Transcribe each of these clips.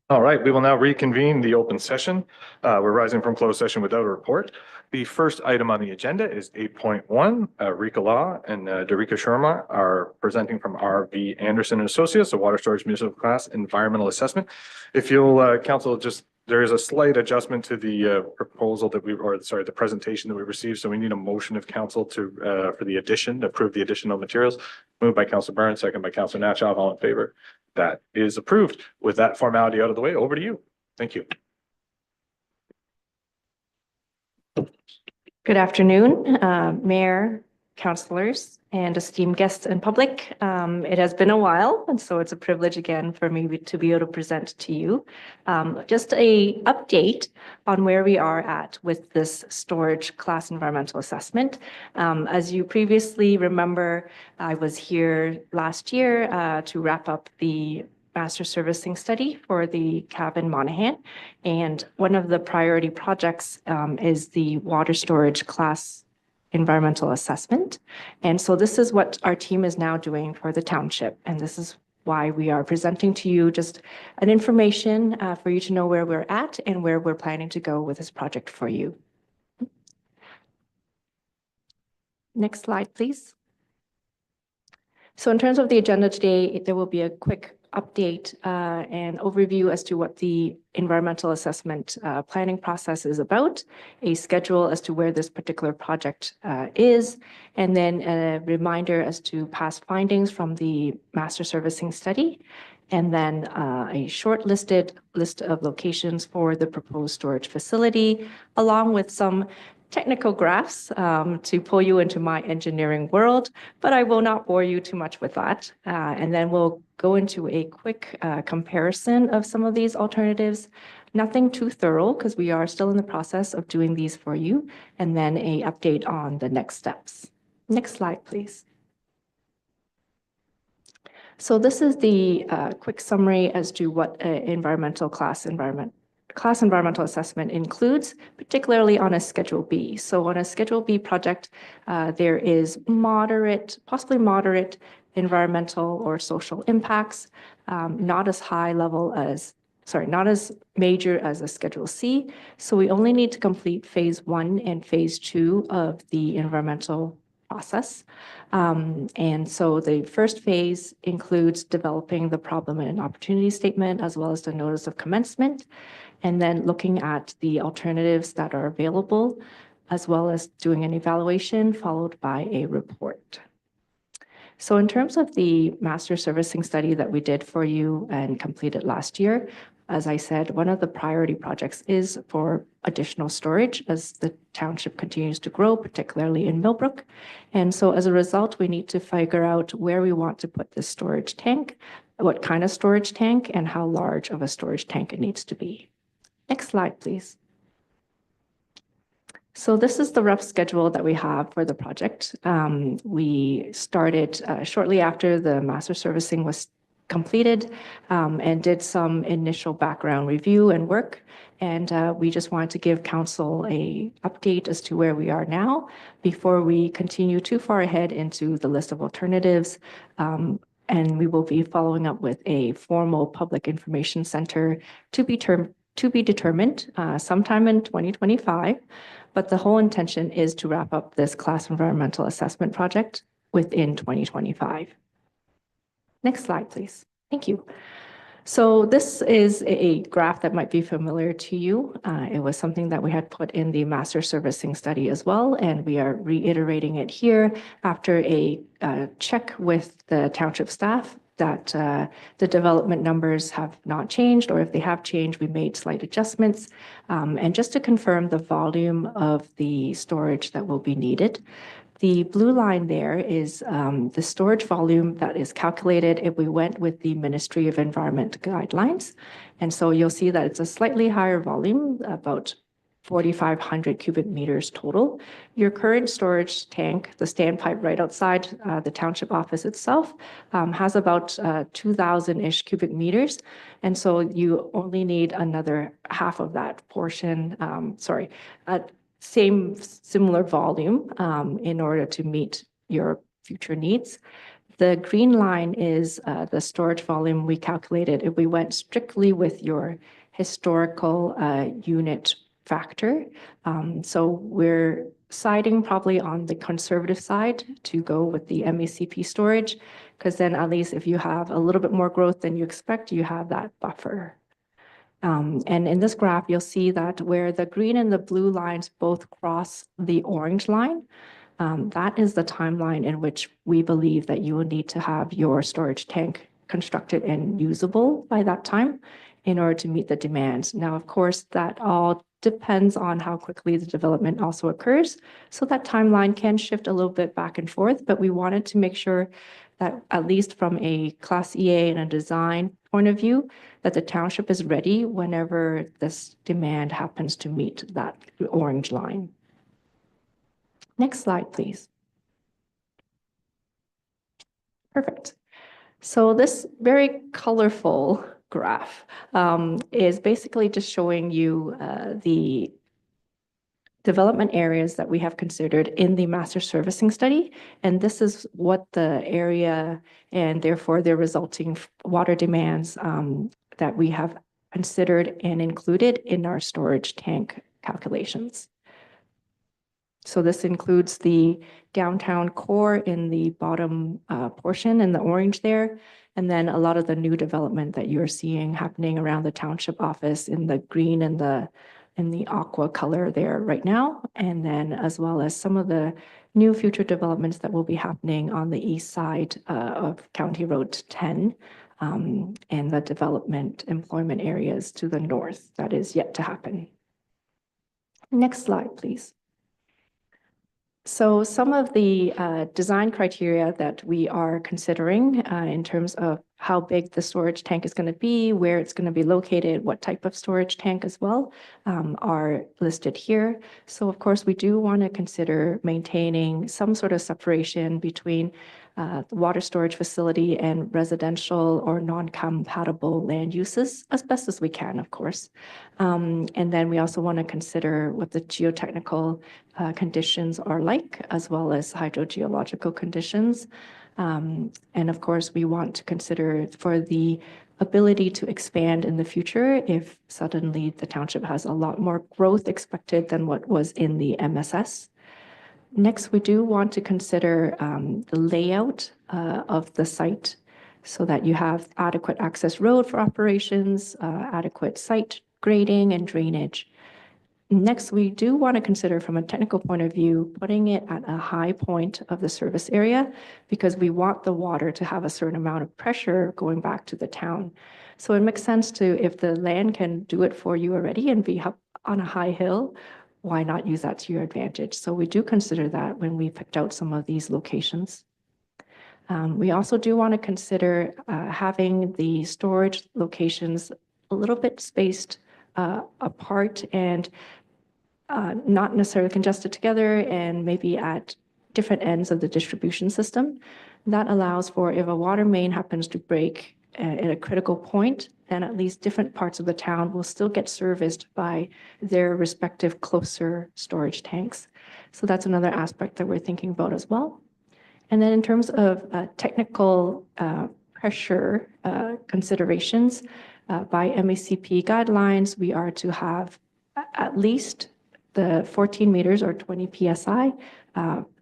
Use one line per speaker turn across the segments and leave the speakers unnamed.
All right, we will now reconvene the open session. We're rising from closed session without a report. The first item on the agenda is 8.1. Rika Law and Darika Sharma are presenting from R.V. Anderson and Associates, a water storage municipal class environmental assessment. If you'll, council, there is a slight adjustment to the proposal that the presentation that we received. So we need a motion of council for the addition, approve the additional materials. Moved by Councilor Burns, second by Councilor Natchoff. All in favor? That is approved. With that formality out of the way, over to you. Thank you.
Good afternoon, Mayor, councillors, and esteemed guests and public. It has been a while, and so it's a privilege again for me to be able to present to you just a update on where we are at with this storage class environmental assessment. As you previously remember, I was here last year to wrap up the master servicing study for the Cavan Monaghan. And one of the priority projects is the water storage class environmental assessment. And so this is what our team is now doing for the township. And this is why we are presenting to you just an information for you to know where we're at and where we're planning to go with this project for you. Next slide, please. So in terms of the agenda today, there will be a quick update and overview as to what the environmental assessment planning process is about, a schedule as to where this particular project is, and then a reminder as to past findings from the master servicing study, and then a shortlisted list of locations for the proposed storage facility, along with some technical graphs to pull you into my engineering world, but I will not bore you too much with that. And then we'll go into a quick comparison of some of these alternatives. Nothing too thorough because we are still in the process of doing these for you, and then an update on the next steps. Next slide, please. So this is the quick summary as to what environmental assessment includes, particularly on a Schedule B. So on a Schedule B project, there is possibly moderate environmental or social impacts, not as major as a Schedule C. So we only need to complete phase 1 and phase 2 of the environmental process. And so the first phase includes developing the problem and opportunity statement, as well as the notice of commencement, and then looking at the alternatives that are available, as well as doing an evaluation followed by a report. So in terms of the master servicing study that we did for you and completed last year, as I said, one of the priority projects is for additional storage as the township continues to grow, particularly in Millbrook. And so as a result, we need to figure out where we want to put this storage tank, what kind of storage tank, and how large of a storage tank it needs to be. Next slide, please. So this is the rough schedule that we have for the project. We started shortly after the master servicing was completed and did some initial background review and work. And we just wanted to give council an update as to where we are now before we continue too far ahead into the list of alternatives. And we will be following up with a formal public information center to be determined sometime in 2025, but the whole intention is to wrap up this class environmental assessment project within 2025. Next slide, please. Thank you. So this is a graph that might be familiar to you. It was something that we had put in the master servicing study as well, and we are reiterating it here after a check with the township staff that the development numbers have not changed, or if they have changed, we made slight adjustments. And just to confirm the volume of the storage that will be needed, the blue line there is the storage volume that is calculated if we went with the Ministry of Environment guidelines. And so you'll see that it's a slightly higher volume, about 4,500 cubic meters total. Your current storage tank, the standpipe right outside the township office itself, has about 2,000-ish cubic meters. And so you only need another half of that portion, similar volume in order to meet your future needs. The green line is the storage volume we calculated if we went strictly with your historical unit factor. So we're siding probably on the conservative side to go with the MACP storage, because then at least if you have a little bit more growth than you expect, you have that buffer. And in this graph, you'll see that where the green and the blue lines both cross the orange line, that is the timeline in which we believe that you will need to have your storage tank constructed and usable by that time in order to meet the demands. Now, of course, that all depends on how quickly the development also occurs. So that timeline can shift a little bit back and forth, but we wanted to make sure that at least from a Class EA and a design point of view, that the township is ready whenever this demand happens to meet that orange line. Next slide, please. Perfect. So this very colorful graph is basically just showing you the development areas that we have considered in the master servicing study. And this is what the area and therefore the resulting water demands that we have considered and included in our storage tank calculations. So this includes the downtown core in the bottom portion in the orange there, and then a lot of the new development that you're seeing happening around the township office in the green and the aqua color there right now, and then as well as some of the new future developments that will be happening on the east side of County Road 10 and the development employment areas to the north that is yet to happen. Next slide, please. So some of the design criteria that we are considering in terms of how big the storage tank is going to be, where it's going to be located, what type of storage tank as well, are listed here. So of course, we do want to consider maintaining some sort of separation between the water storage facility and residential or non-compatible land uses as best as we can, of course. And then we also want to consider what the geotechnical conditions are like, as well as hydrogeological conditions. And of course, we want to consider for the ability to expand in the future if suddenly the township has a lot more growth expected than what was in the MSS. Next, we do want to consider the layout of the site so that you have adequate access road for operations, adequate site grading and drainage. Next, we do want to consider from a technical point of view, putting it at a high point of the service area because we want the water to have a certain amount of pressure going back to the town. So it makes sense to, if the land can do it for you already and be up on a high hill, why not use that to your advantage? So we do consider that when we picked out some of these locations. We also do want to consider having the storage locations a little bit spaced apart and not necessarily congested together and maybe at different ends of the distribution system. That allows for if a water main happens to break at a critical point, then at least different parts of the town will still get serviced by their respective closer storage tanks. So that's another aspect that we're thinking about as well. And then in terms of technical pressure considerations, by MACP guidelines, we are to have at least the 14 meters or 20 PSI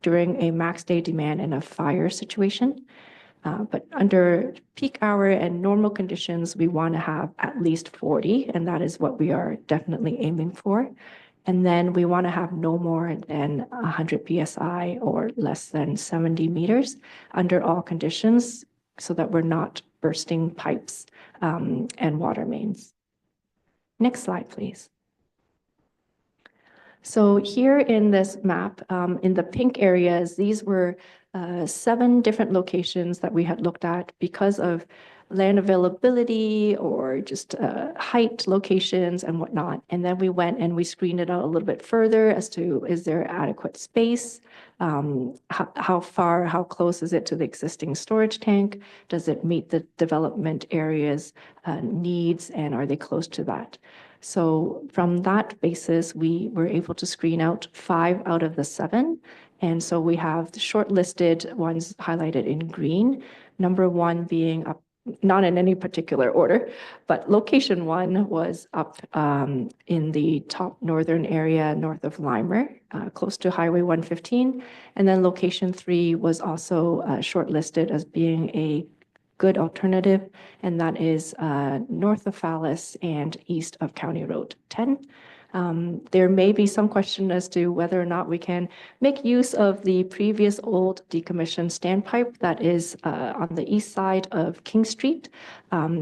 during a max day demand in a fire situation. But under peak hour and normal conditions, we want to have at least 40, and that is what we are definitely aiming for. And then we want to have no more than 100 PSI or less than 70 meters under all conditions so that we're not bursting pipes and water mains. Next slide, please. So here in this map, in the pink areas, these were 7 different locations that we had looked at because of land availability or just height locations and whatnot. And then we went and we screened it out a little bit further as to, is there adequate space? How close is it to the existing storage tank? Does it meet the development area's needs, and are they close to that? So from that basis, we were able to screen out 5 out of the 7. And so we have the shortlisted ones highlighted in green, number one being up, not in any particular order, but location one was up in the top northern area north of Limer, close to Highway 115. And then location three was also shortlisted as being a good alternative, and that is north of Fallis and east of County Road 10. There may be some question as to whether or not we can make use of the previous old decommissioned standpipe that is on the east side of King Street.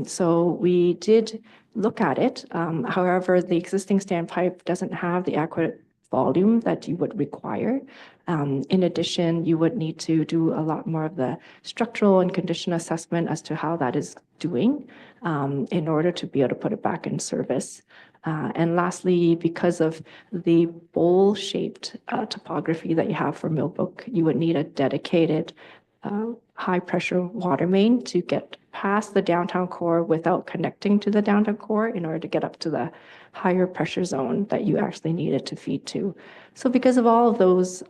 So we did look at it. However, the existing standpipe doesn't have the adequate volume that you would require. In addition, you would need to do a lot more of the structural and condition assessment as to how that is doing in order to be able to put it back in service. And lastly, because of the bowl-shaped topography that you have for Millbrook, you would need a dedicated high-pressure water main to get past the downtown core without connecting to the downtown core in order to get up to the higher pressure zone that you actually needed to feed to. So because of all of those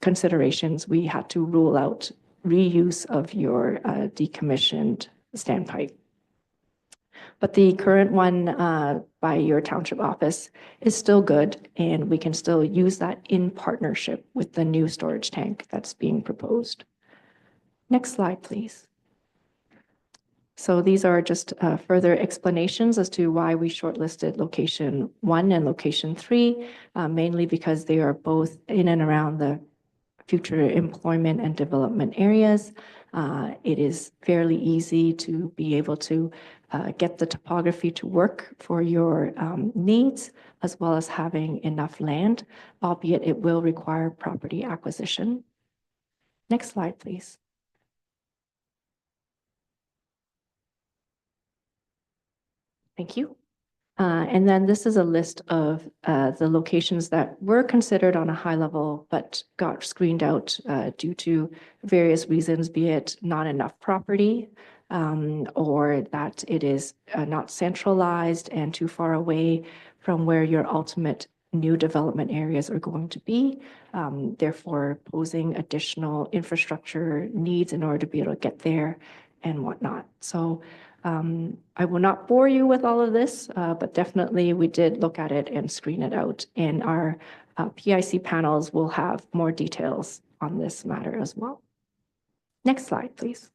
considerations, we had to rule out reuse of your decommissioned standpipe. But the current one by your township office is still good, and we can still use that in partnership with the new storage tank that's being proposed. Next slide, please. So these are just further explanations as to why we shortlisted location one and location three, mainly because they are both in and around the future employment and development areas. It is fairly easy to be able to get the topography to work for your needs, as well as having enough land, albeit it will require property acquisition. Next slide, please. Thank you. And then this is a list of the locations that were considered on a high level, but got screened out due to various reasons, be it not enough property, or that it is not centralized and too far away from where your ultimate new development areas are going to be, therefore posing additional infrastructure needs in order to be able to get there and whatnot. So I will not bore you with all of this, but definitely we did look at it and screen it out, and our PIC panels will have more details on this matter as well. Next slide, please.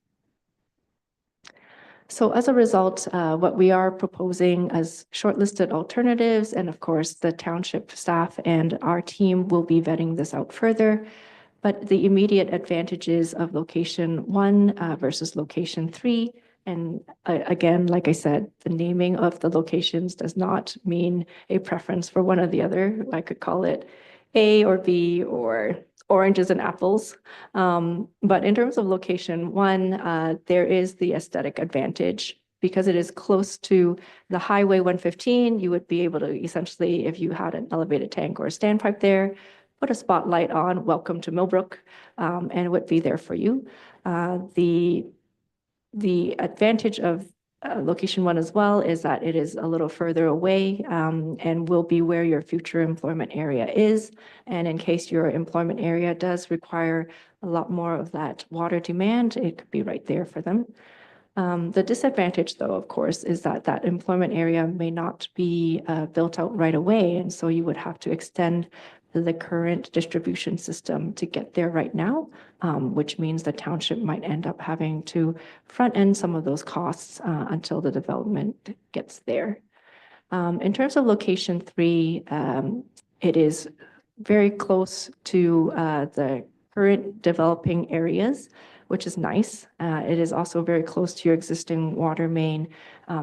So as a result, what we are proposing as shortlisted alternatives, and of course the township staff and our team will be vetting this out further, but the immediate advantages of location one versus location three. And again, like I said, the naming of the locations does not mean a preference for one or the other. I could call it A or B or oranges and apples. But in terms of location one, there is the aesthetic advantage. Because it is close to the Highway 115, you would be able to essentially, if you had an elevated tank or a standpipe there, put a spotlight on "Welcome to Millbrook," and it would be there for you. The advantage of location one as well is that it is a little further away and will be where your future employment area is. And in case your employment area does require a lot more of that water demand, it could be right there for them. The disadvantage, though, of course, is that that employment area may not be built out right away. And so you would have to extend the current distribution system to get there right now, which means the township might end up having to front end some of those costs until the development gets there. In terms of location three, it is very close to the current developing areas, which is nice. It is also very close to your existing water main,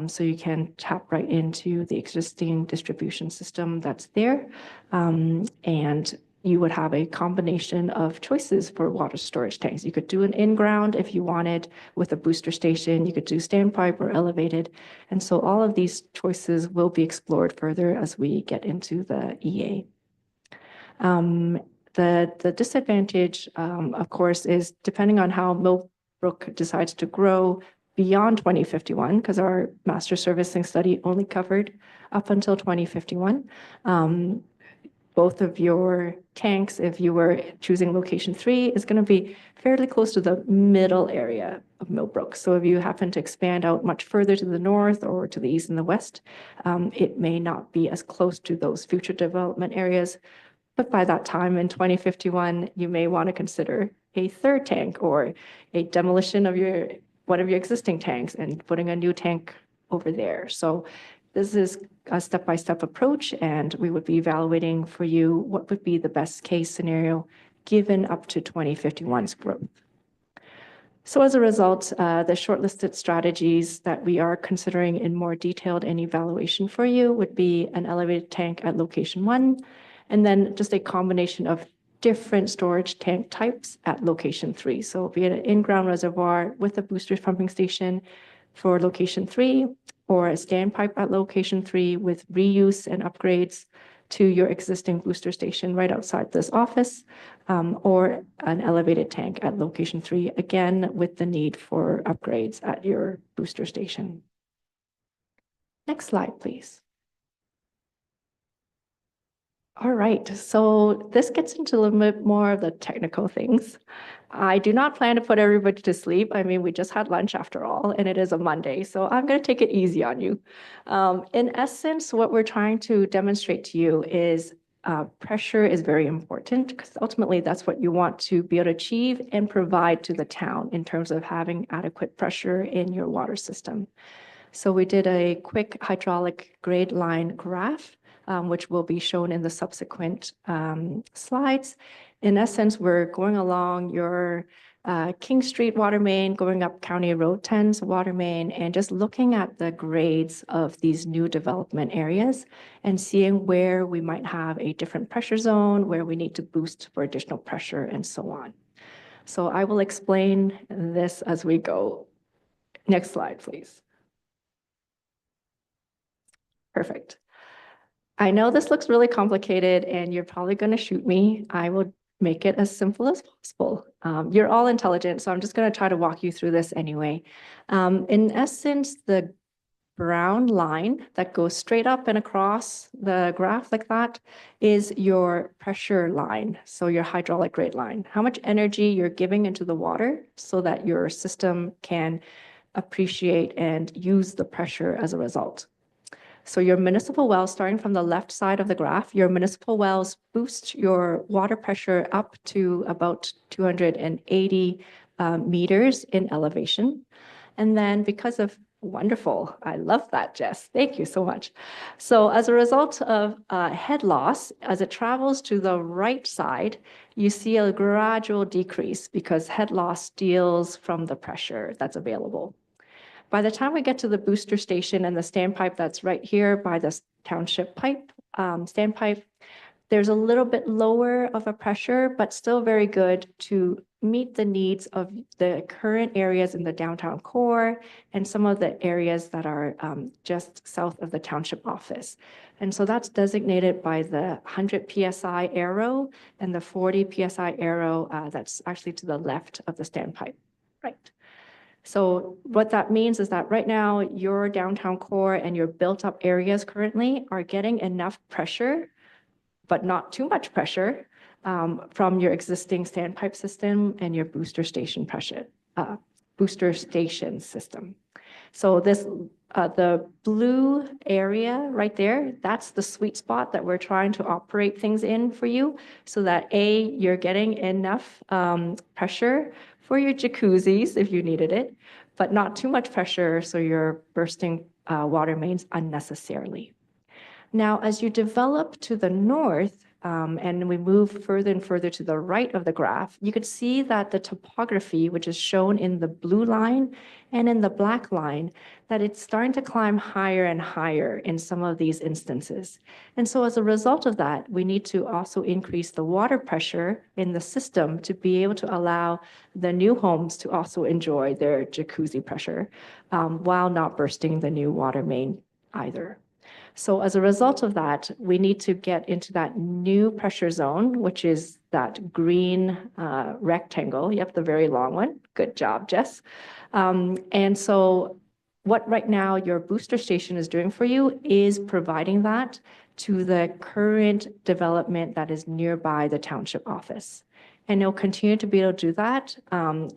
so you can tap right into the existing distribution system that's there. And you would have a combination of choices for water storage tanks. You could do an in-ground if you wanted with a booster station. You could do standpipe or elevated. And so all of these choices will be explored further as we get into the EA. The disadvantage, of course, is depending on how Millbrook decides to grow beyond 2051, because our master servicing study only covered up until 2051. both of your tanks, if you were choosing location 3, is going to be fairly close to the middle area of Millbrook. So if you happen to expand out much further to the north or to the east and the west, it may not be as close to those future development areas. But by that time in 2051, you may want to consider a third tank or a demolition of one of your existing tanks and putting a new tank over there. So this is a step-by-step approach, and we would be evaluating for you what would be the best case scenario given up to 2051's growth. So as a result, the shortlisted strategies that we are considering in more detailed and evaluation for you would be an elevated tank at location 1, and then just a combination of different storage tank types at location 3. So be it an in-ground reservoir with a booster pumping station for location 3, or a standpipe at location 3 with reuse and upgrades to your existing booster station right outside this office, or an elevated tank at location 3, again, with the need for upgrades at your booster station. Next slide, please. All right, so this gets into a little bit more of the technical things. I do not plan to put everybody to sleep. I mean, we just had lunch after all, and it is a Monday, so I'm going to take it easy on you. In essence, what we're trying to demonstrate to you is pressure is very important, because ultimately that's what you want to be able to achieve and provide to the town in terms of having adequate pressure in your water system. So we did a quick hydraulic grade line graph, which will be shown in the subsequent slides. In essence, we're going along your King Street water main, going up County Road 10's water main, and just looking at the grades of these new development areas and seeing where we might have a different pressure zone, where we need to boost for additional pressure, and so on. So I will explain this as we go. Next slide, please. Perfect. I know this looks really complicated and you're probably going to shoot me. I will make it as simple as possible. You're all intelligent, so I'm just going to try to walk you through this anyway. In essence, the brown line that goes straight up and across the graph like that is your pressure line, so your hydraulic grade line. How much energy you're giving into the water so that your system can appreciate and use the pressure as a result. So your municipal wells, starting from the left side of the graph, your municipal wells boost your water pressure up to about 280 meters in elevation. And then because of wonderful, I love that, Jess. Thank you so much. So as a result of head loss, as it travels to the right side, you see a gradual decrease because head loss steals from the pressure that's available. By the time we get to the booster station and the standpipe that's right here by the township pipe, standpipe, there's a little bit lower of a pressure, but still very good to meet the needs of the current areas in the downtown core and some of the areas that are just south of the township office. And so that's designated by the 100 PSI arrow and the 40 PSI arrow that's actually to the left of the standpipe, right? So what that means is that right now your downtown core and your built up areas currently are getting enough pressure, but not too much pressure from your existing standpipe system and your booster station pressure, booster station system. So this, the blue area right there, that's the sweet spot that we're trying to operate things in for you so that A, you're getting enough pressure for your jacuzzis if you needed it, but not too much pressure so you're bursting water mains unnecessarily. Now, as you develop to the north and we move further and further to the right of the graph, you could see that the topography, which is shown in the blue line and in the black line, that it's starting to climb higher and higher in some of these instances. And so as a result of that, we need to also increase the water pressure in the system to be able to allow the new homes to also enjoy their jacuzzi pressure while not bursting the new water main either. So as a result of that, we need to get into that new pressure zone, which is that green rectangle. Yep, the very long one. Good job, Jess. And so what right now your booster station is doing for you is providing that to the current development that is nearby the township office. And it'll continue to be able to do that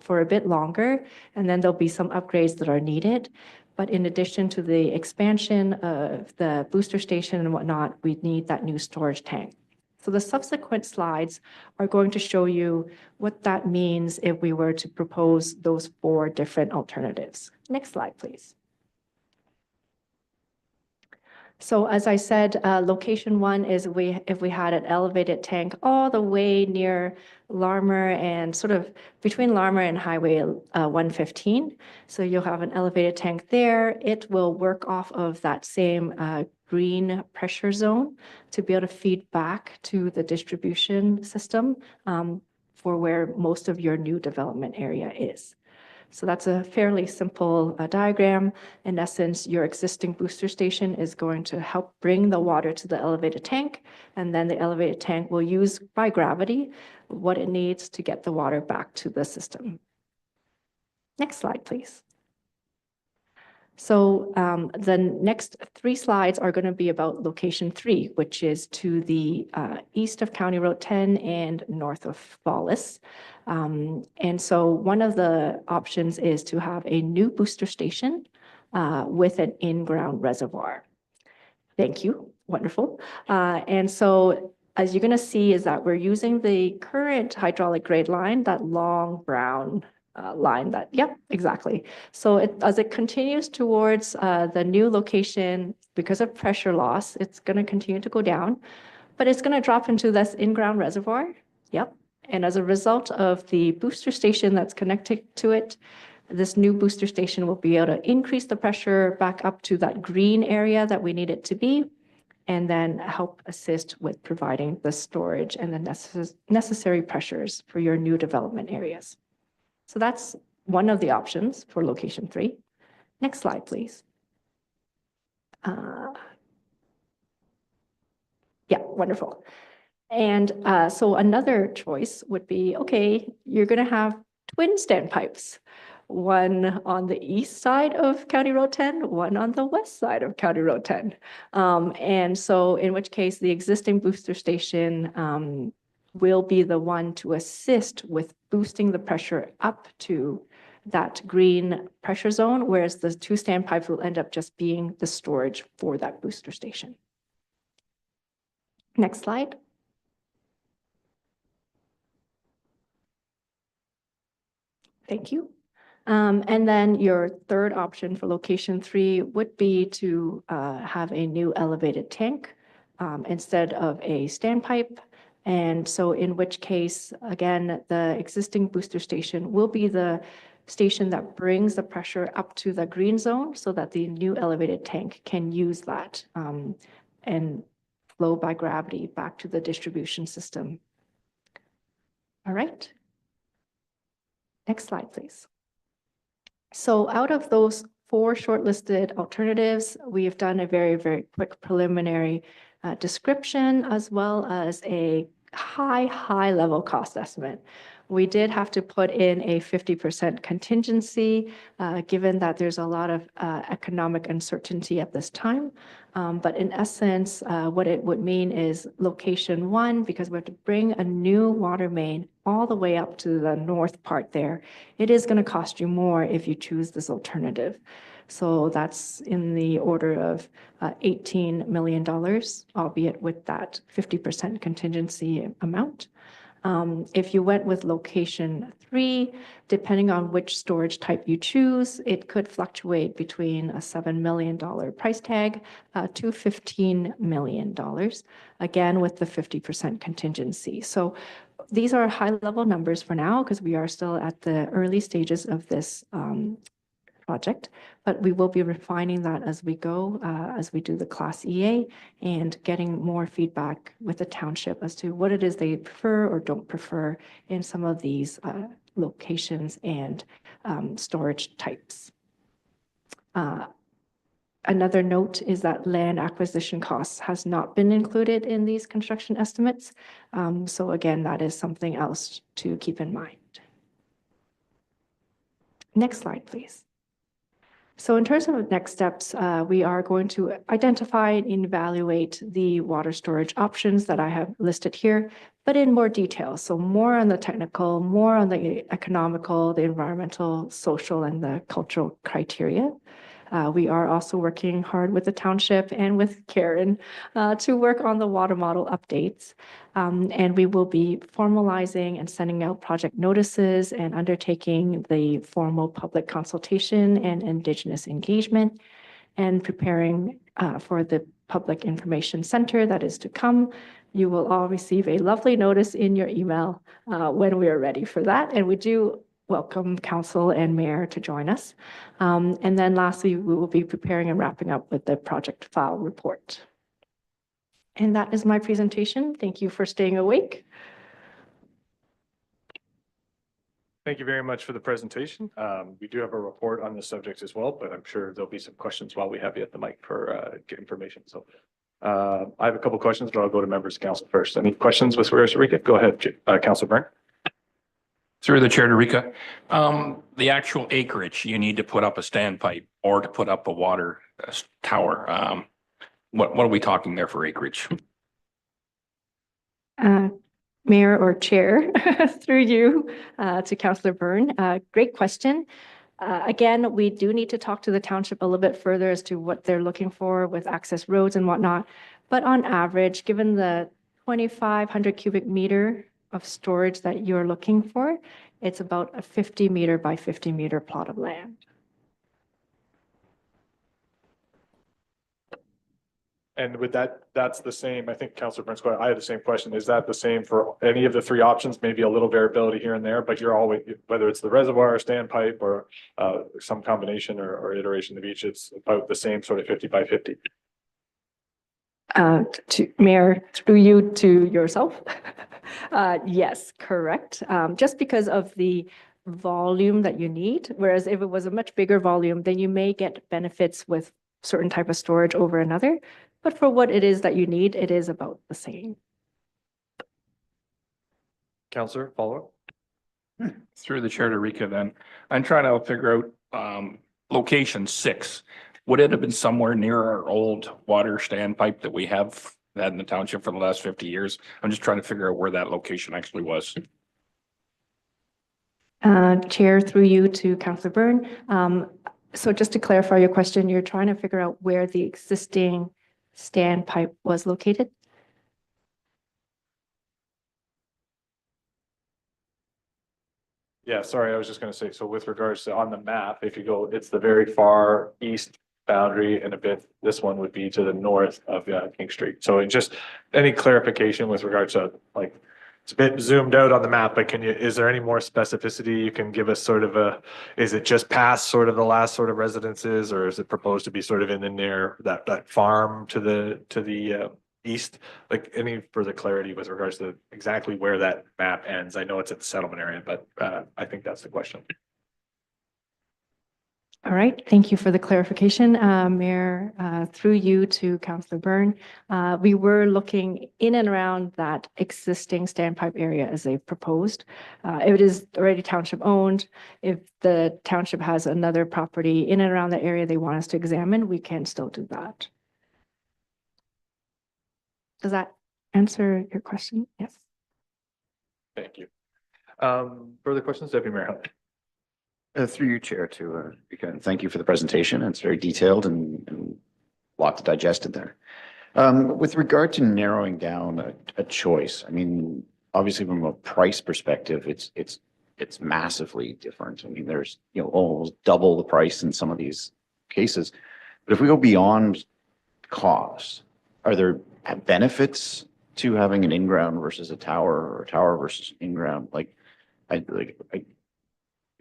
for a bit longer, and then there'll be some upgrades that are needed. But in addition to the expansion of the booster station and whatnot, we need that new storage tank. So the subsequent slides are going to show you what that means if we were to propose those 4 different alternatives. Next slide, please. So as I said, location 1 is if we had an elevated tank all the way near Larmer and sort of between Larmer and Highway 115. So you'll have an elevated tank there. It will work off of that same green pressure zone to be able to feed back to the distribution system for where most of your new development area is. So that's a fairly simple diagram. In essence, your existing booster station is going to help bring the water to the elevated tank, and then the elevated tank will use by gravity what it needs to get the water back to the system. Next slide, please. So the next 3 slides are going to be about location 3, which is to the east of County Road 10 and north of Wallace. And so one of the options is to have a new booster station with an in-ground reservoir. Thank you. Wonderful. And so as you're going to see is that we're using the current hydraulic grade line, that long brown line that, yep, exactly. So as it continues towards the new location, because of pressure loss, it's going to continue to go down, but it's going to drop into this in-ground reservoir. Yep. And as a result of the booster station that's connected to it, this new booster station will be able to increase the pressure back up to that green area that we need it to be, and then help assist with providing the storage and the necessary pressures for your new development areas. So that's one of the options for location 3. Next slide, please. Yeah, wonderful. And so another choice would be, okay, you're going to have twin standpipes, one on the east side of County Road 10, one on the west side of County Road 10. And so in which case the existing booster station will be the one to assist with boosting the pressure up to that green pressure zone, whereas the 2 standpipes will end up just being the storage for that booster station. Next slide. Thank you. And then your third option for location 3 would be to have a new elevated tank instead of a standpipe. And so in which case, again, the existing booster station will be the station that brings the pressure up to the green zone so that the new elevated tank can use that and flow by gravity back to the distribution system. All right. Next slide, please. So out of those 4 shortlisted alternatives, we have done a very, very quick preliminary description as well as a high level cost estimate. We did have to put in a 50% contingency, given that there's a lot of economic uncertainty at this time. But in essence, what it would mean is location 1, because we have to bring a new water main all the way up to the north part there, it is going to cost you more if you choose this alternative. So that's in the order of $18 million, albeit with that 50% contingency amount. If you went with location 3, depending on which storage type you choose, it could fluctuate between a $7 million price tag to $15 million, again, with the 50% contingency. So these are high-level numbers for now because we are still at the early stages of this project, but we will be refining that as we go, as we do the Class EA and getting more feedback with the township as to what it is they prefer or don't prefer in some of these locations and storage types. Another note is that land acquisition costs has not been included in these construction estimates. So again, that is something else to keep in mind. Next slide, please. So in terms of next steps, we are going to identify and evaluate the water storage options that I have listed here, but in more detail. So more on the technical, more on the economical, the environmental, social, and the cultural criteria. We are also working hard with the township and with Karen to work on the water model updates. And we will be formalizing and sending out project notices and undertaking the formal public consultation and Indigenous engagement and preparing for the Public Information Center that is to come. You will all receive a lovely notice in your email when we are ready for that. And we do welcome council and mayor to join us. And then lastly, we will be preparing and wrapping up with the project file report. And that is my presentation. Thank you for staying awake.
Thank you very much for the presentation. We do have a report on this subject as well, but I'm sure there'll be some questions while we have you at the mic for get information. So I have a couple of questions, but I'll go to members of council first. Any questions with regards to Rika? Go ahead, Councilor Byrne.
Through the chair to Rika, the actual acreage, you need to put up a standpipe or to put up a water tower. What are we talking there for acreage?
Mayor or Chair, through you to Councillor Byrne. Great question. Again, we do need to talk to the township a little bit further as to what they're looking for with access roads and whatnot. But on average, given the 2,500 cubic meter of storage that you're looking for, it's about a 50 meter by 50 meter plot of land.
And with that, that's the same. I think Councilor Burns, I had the same question. Is that the same for any of the three options? Maybe a little variability here and there, but you're always, whether it's the reservoir, standpipe, or some combination or iteration of each, it's about the same sort of 50 by 50.
To Mayor, through you to yourself. Yes, correct. Just because of the volume that you need, whereas if it was a much bigger volume, then you may get benefits with certain type of storage over another. But for what it is that you need, it is about the same.
Councilor, follow up?
Through the chair to Rika then, I'm trying to figure out location 6. Would it have been somewhere near our old water standpipe that we have had in the township for the last 50 years? I'm just trying to figure out where that location actually was.
Chair, through you to Councillor Byrne. So just to clarify your question, you're trying to figure out where the existing standpipe was located?
Yeah, sorry, I was just going to say, so with regards to on the map, if you go, it's the very far east boundary and a bit, this one would be to the north of King Street. So just any clarification with regards to like, it's a bit zoomed out on the map, but is there any more specificity you can give us sort of is it just past sort of the last sort of residences, or is it proposed to be sort of in the near that farm to the east? Like any further clarity with regards to exactly where that map ends? I know it's at the settlement area, but I think that's the question.
All right, thank you for the clarification, Mayor. Through you to Councillor Byrne, we were looking in and around that existing standpipe area as they proposed. If it is already township owned, if the township has another property in and around the area they want us to examine, we can still do that. Does that answer your question? Yes.
Thank you. Further questions, Deputy Mayor Hunt?
Through your chair to Rika, and thank you for the presentation. It's very detailed and a lot to digest in there. With regard to narrowing down a choice, I mean, obviously from a price perspective, it's massively different. I mean, there's almost double the price in some of these cases. But if we go beyond cost, are there benefits to having an in-ground versus a tower, or a tower versus in-ground?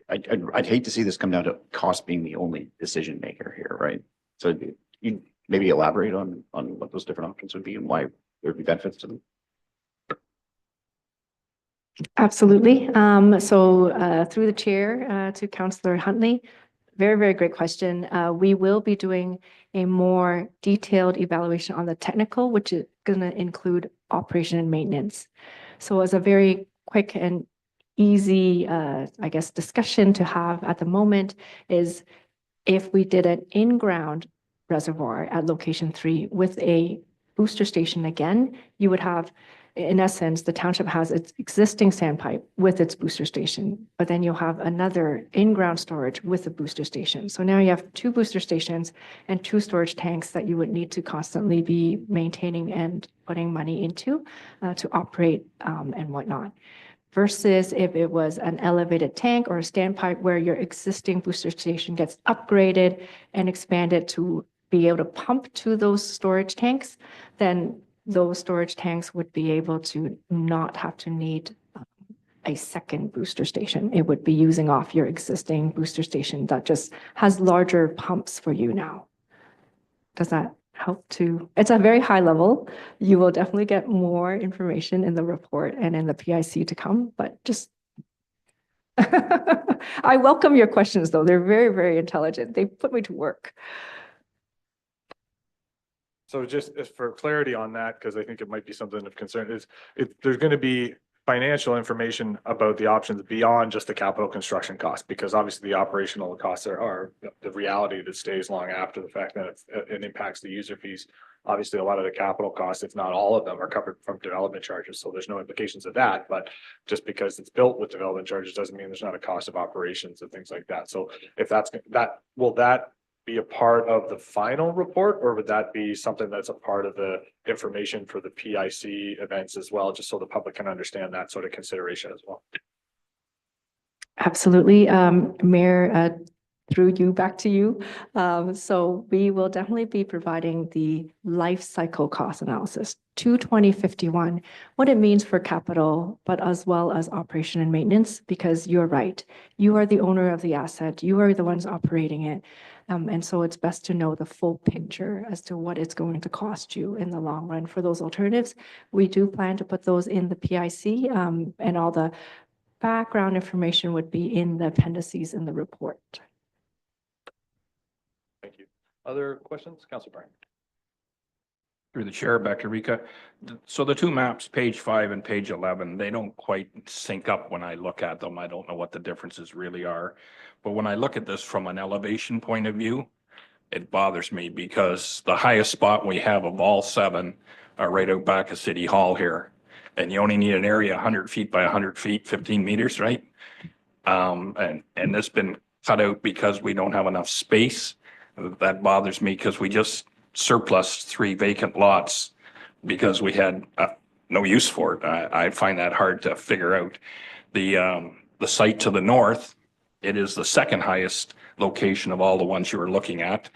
I'd hate to see this come down to cost being the only decision maker here, right? So you maybe elaborate on what those different options would be and why there'd be benefits to them.
Absolutely. So through the chair to Councillor Huntley, very, very great question. We will be doing a more detailed evaluation on the technical, which is going to include operation and maintenance. So as a very quick and easy, I guess, discussion to have at the moment is If we did an in-ground reservoir at location 3 with a booster station again, you would have, in essence, the township has its existing sandpipe with its booster station, but then you'll have another in-ground storage with a booster station. So now you have 2 booster stations and 2 storage tanks that you would need to constantly be maintaining and putting money into to operate and whatnot. Versus if it was an elevated tank or a standpipe where your existing booster station gets upgraded and expanded to be able to pump to those storage tanks, then those storage tanks would be able to not have to need a second booster station. It would be using off your existing booster station that just has larger pumps for you now. Does that help to, it's a very high level. You will definitely get more information in the report and in the PIC to come, but just I welcome your questions though. They're very, very intelligent. They put me to work.
So just as for clarity on that, because I think it might be something of concern, is if there's going to be financial information about the options beyond just the capital construction cost, because obviously the operational costs are the reality that stays long after the fact that it impacts the user fees. Obviously, a lot of the capital costs, if not all of them, are covered from development charges. So there's no implications of that, but just because it's built with development charges doesn't mean there's not a cost of operations and things like that. So if will that be a part of the final report, or would that be something that's a part of the information for the PIC events as well, just so the public can understand that sort of consideration as well?
Absolutely. Mayor, through you, back to you. So we will definitely be providing the life cycle cost analysis to 2051, what it means for capital, but as well as operation and maintenance, because you're right. You are the owner of the asset. You are the ones operating it. And so it's best to know the full picture as to what it's going to cost you in the long run for those alternatives. We do plan to put those in the PIC, and all the background information would be in the appendices in the report.
Thank you. Other questions? Councilor Bryan.
Through the chair, back to Rika. So the 2 maps, page 5 and page 11, they don't quite sync up when I look at them. I don't know what the differences really are. But when I look at this from an elevation point of view, it bothers me because the highest spot we have of all 7 are right out back of City Hall here. And you only need an area 100 feet by 100 feet, 15 meters, right? And it's been cut out because we don't have enough space. That bothers me because we just surplus 3 vacant lots because we had no use for it. I find that hard to figure out. The site to the north, it is the second highest location of all the ones you were looking at,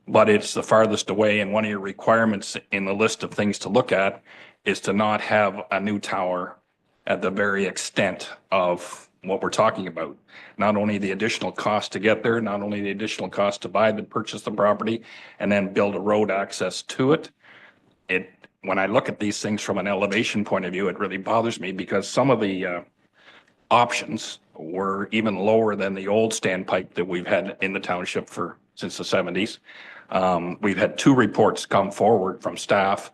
but it's the farthest away. And one of your requirements in the list of things to look at is to not have a new tower at the very extent of what we're talking about. Not only the additional cost to get there, not only the additional cost to buy, but purchase the property and then build a road access to it. When I look at these things from an elevation point of view, it really bothers me because some of the options were even lower than the old standpipe that we've had in the township since the 70s. We've had 2 reports come forward from staff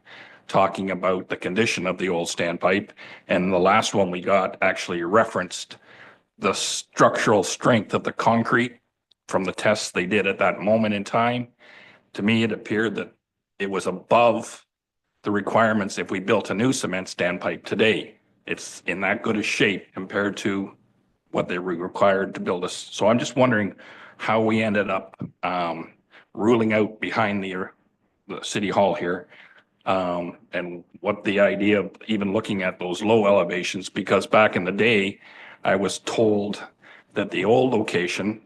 talking about the condition of the old standpipe. And the last one we got actually referenced the structural strength of the concrete from the tests they did at that moment in time. To me, it appeared that it was above the requirements if we built a new cement standpipe today. It's in that good a shape compared to what they were required to build us. So I'm just wondering how we ended up ruling out behind the City Hall here. And what the idea of even looking at those low elevations, because back in the day, I was told that the old location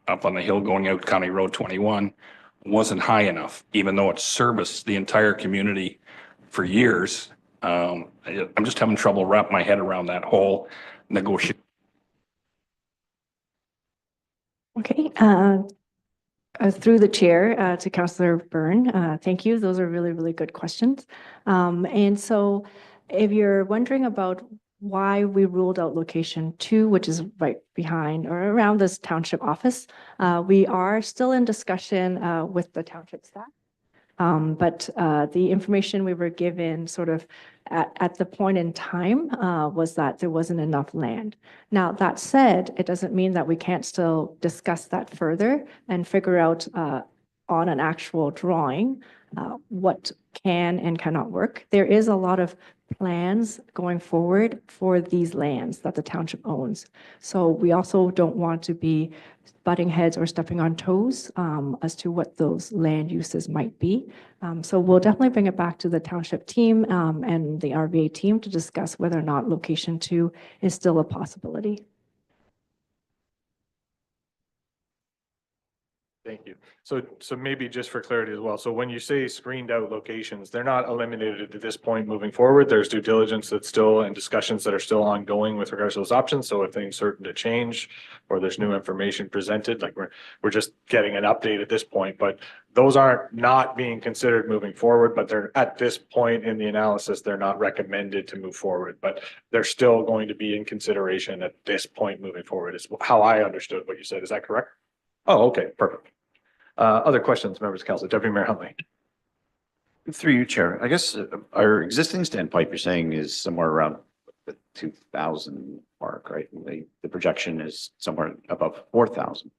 up on the hill going out County Road 21 wasn't high enough, even though it serviced the entire community for years. I'm just having trouble wrapping my head around that whole negotiation.
Okay. Through the chair to Councillor Byrne, thank you. Those are really, really good questions. And so if you're wondering about why we ruled out location 2, which is right behind or around this township office, we are still in discussion with the township staff But the information we were given sort of at the point in time was that there wasn't enough land. Now, that said, it doesn't mean that we can't still discuss that further and figure out on an actual drawing what can and cannot work. There is a lot of plans going forward for these lands that the township owns. So we also don't want to be butting heads or stepping on toes as to what those land uses might be. So we'll definitely bring it back to the township team and the RVA team to discuss whether or not location 2 is still a possibility.
Thank you. So maybe just for clarity as well. So when you say screened out locations, they're not eliminated at this point moving forward. There's due diligence that's still and discussions that are still ongoing with regards to those options. So if things certain to change or there's new information presented, like we're just getting an update at this point, but those aren't not being considered moving forward, but they're at this point in the analysis, they're not recommended to move forward, but they're still going to be in consideration at this point moving forward is how I understood what you said. Is that correct? Oh, okay, perfect. Other questions, members of council, Deputy Mayor Huntley.
Through you, Chair. I guess our existing standpipe you're saying is somewhere around the 2,000 mark, right? The projection is somewhere above 4,000.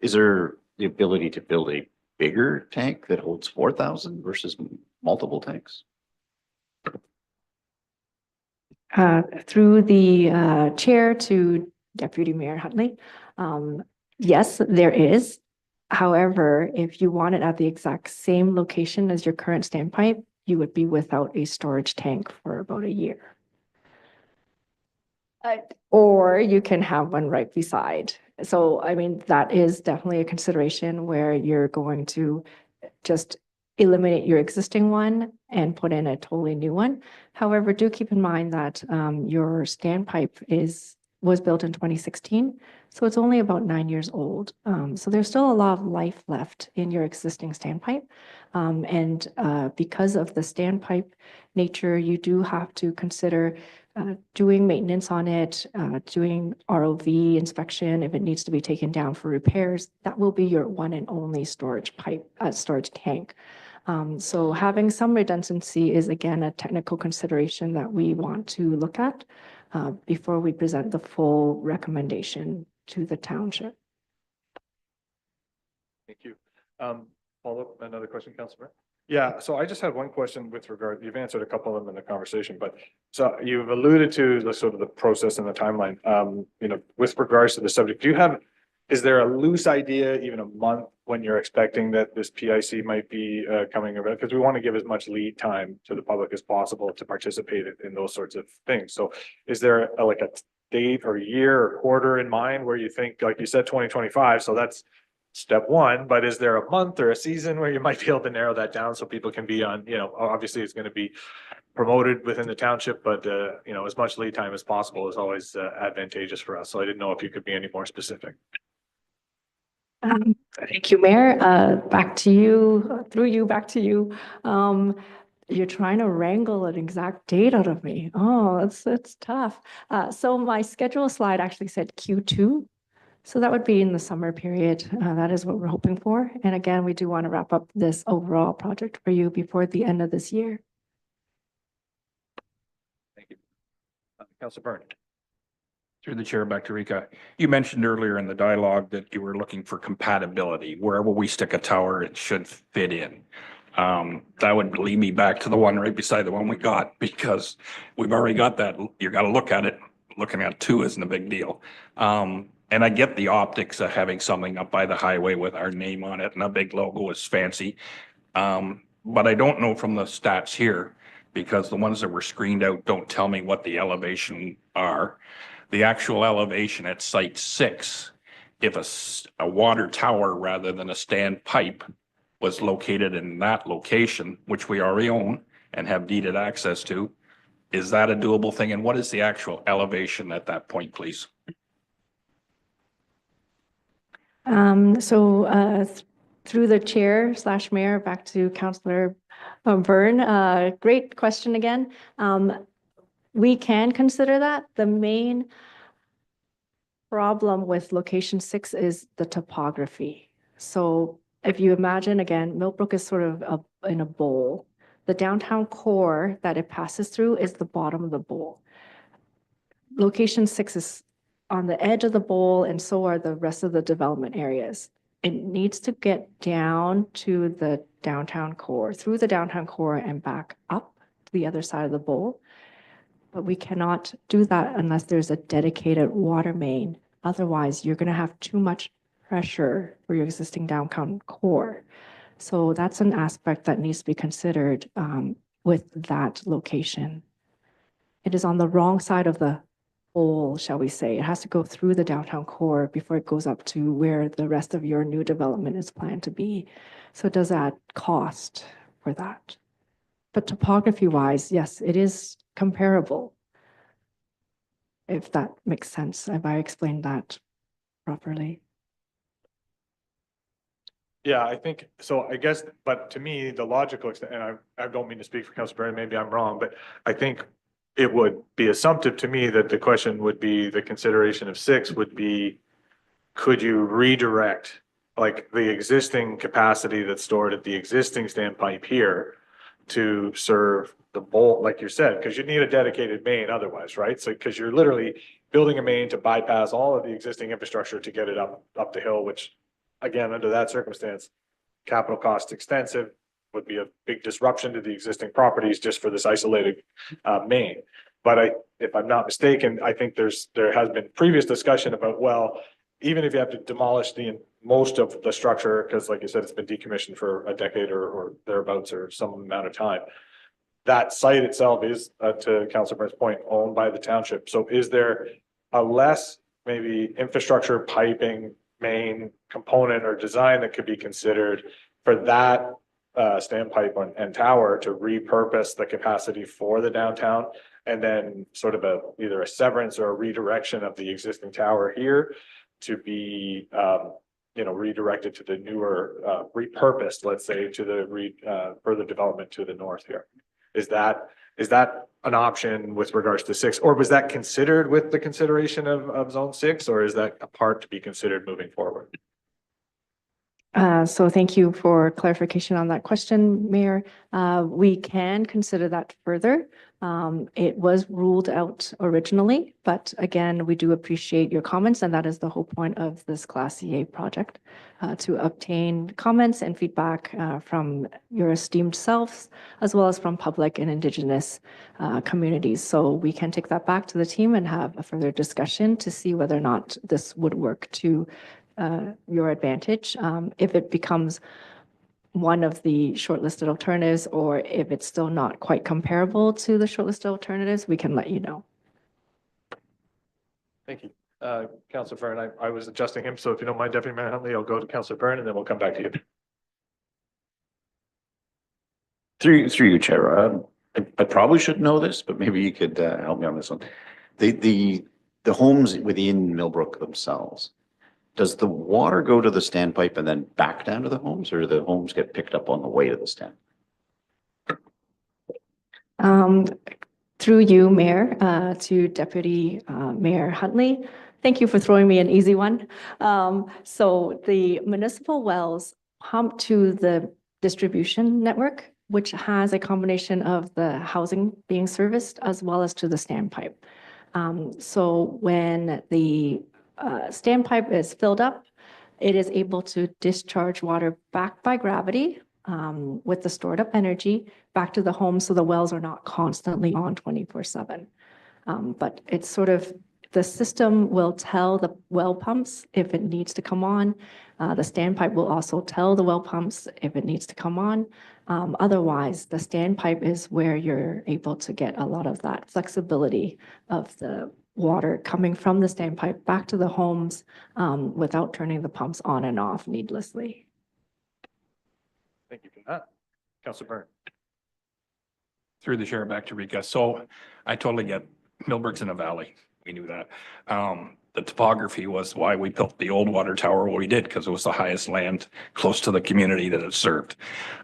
Is there the ability to build a bigger tank that holds 4,000 versus multiple tanks?
Through the chair to Deputy Mayor Huntley, yes, there is. However, if you want it at the exact same location as your current standpipe, you would be without a storage tank for about a year. Or you can have one right beside. So, I mean, that is definitely a consideration where you're going to just eliminate your existing one and put in a totally new one. However, do keep in mind that your standpipe was built in 2016, so it's only about 9 years old. So there's still a lot of life left in your existing standpipe. And because of the standpipe nature, you do have to consider doing maintenance on it, doing ROV inspection if it needs to be taken down for repairs. That will be your one and only storage tank. So having some redundancy is again a technical consideration that we want to look at before we present the full recommendation to the township.
Thank you. Follow up, another question, Councilor? Yeah, so I just had one question with regard, you've answered a couple of them in the conversation, but so you've alluded to the sort of the process and the timeline. With regards to the subject, is there a loose idea, even a month, when you're expecting that this PIC might be coming around? Because we want to give as much lead time to the public as possible to participate in those sorts of things. So is there like a date or year or quarter in mind where you think, like you said, 2025, so that's step one, but is there a month or a season where you might be able to narrow that down so people can be on, obviously it's going to be promoted within the township, but as much lead time as possible is always advantageous for us. So I didn't know if you could be any more specific.
Thank you, Mayor. Back to you, through you, back to you. You're trying to wrangle an exact date out of me. Oh, it's tough. So my schedule slide actually said Q2. So that would be in the summer period. That is what we're hoping for. And again, we do want to wrap up this overall project for you before the end of this year.
Thank you. Councilor Byrne.
Through the chair, back to Rika. You mentioned earlier in the dialogue that you were looking for compatibility. Wherever we stick a tower, it should fit in. That would lead me back to the one right beside the one we got, because we've already got that. You got to look at it. Looking at 2 isn't a big deal. And I get the optics of having something up by the highway with our name on it and a big logo is fancy. But I don't know from the stats here, because the ones that were screened out don't tell me what the elevation are. The actual elevation at site 6, if a water tower rather than a standpipe was located in that location, which we already own and have deeded access to, is that a doable thing? And what is the actual elevation at that point, please?
Through the chair / mayor, back to Councillor Byrne. Great question again. We can consider that. The main problem with location 6 is the topography. So if you imagine again, Millbrook is sort of in a bowl. The downtown core that it passes through is the bottom of the bowl. Location 6 is on the edge of the bowl, and so are the rest of the development areas. It needs to get down to the downtown core, through the downtown core and back up to the other side of the bowl. But we cannot do that unless there's a dedicated water main. Otherwise, you're going to have too much pressure for your existing downtown core. So that's an aspect that needs to be considered with that location. It is on the wrong side of the bowl, shall we say. It has to go through the downtown core before it goes up to where the rest of your new development is planned to be. So it does add cost for that. But topography-wise, yes, it is comparable. If that makes sense, if I explained that properly.
Yeah, I think, so I guess, but to me, the logical extent, and I don't mean to speak for Councilor Byrne, maybe I'm wrong, but I think it would be assumptive to me that the question would be, the consideration of 6 would be, could you redirect like the existing capacity that's stored at the existing standpipe here to serve the bowl, like you said, because you need a dedicated main otherwise, right? So, because you're literally building a main to bypass all of the existing infrastructure to get it up the hill, which again, under that circumstance, capital cost extensive, would be a big disruption to the existing properties just for this isolated main. But if I'm not mistaken, I think there has been previous discussion about, well, even if you have to demolish most of the structure, because like you said, it's been decommissioned for a decade or thereabouts or some amount of time. That site itself is, to Councilor Byrne's point, owned by the township. So is there a less maybe infrastructure piping main component or design that could be considered for that standpipe and tower to repurpose the capacity for the downtown, and then sort of either a severance or a redirection of the existing tower here to be redirected to the newer repurposed, let's say, to the further development to the north here? Is that an option with regards to 6, or was that considered with the consideration of zone 6, or is that a part to be considered moving forward?
So thank you for clarification on that question, Mayor. We can consider that further. It was ruled out originally, but again, we do appreciate your comments, and that is the whole point of this Class EA project, to obtain comments and feedback from your esteemed selves, as well as from public and Indigenous communities. So we can take that back to the team and have a further discussion to see whether or not this would work to your advantage. If it becomes one of the shortlisted alternatives, or if it's still not quite comparable to the shortlisted alternatives, we can let you know.
Thank you. Councilor Byrne, I was adjusting him, so if you don't mind, Deputy Mayor Huntley, I'll go to Councilor Byrne and then we'll come back to you.
Through you, Chair. I probably should know this, but maybe you could help me on this one. The homes within Millbrook themselves, does the water go to the standpipe and then back down to the homes, or do the homes get picked up on the way to the stand?
Through you, Mayor, to Deputy Mayor Huntley, thank you for throwing me an easy one. So the municipal wells pump to the distribution network, which has a combination of the housing being serviced as well as to the standpipe. So when the standpipe is filled up, it is able to discharge water back by gravity with the stored up energy back to the home, so the wells are not constantly on 24/7. But it's sort of, the system will tell the well pumps if it needs to come on. The standpipe will also tell the well pumps if it needs to come on. Otherwise, the standpipe is where you're able to get a lot of that flexibility of the water coming from the standpipe back to the homes without turning the pumps on and off needlessly.
Thank you for that. Councilor Byrne.
Through the chair back to Rika. So I totally get Millbrook's in a valley. We knew that. The topography was why we built the old water tower what we did, because it was the highest land close to the community that it served.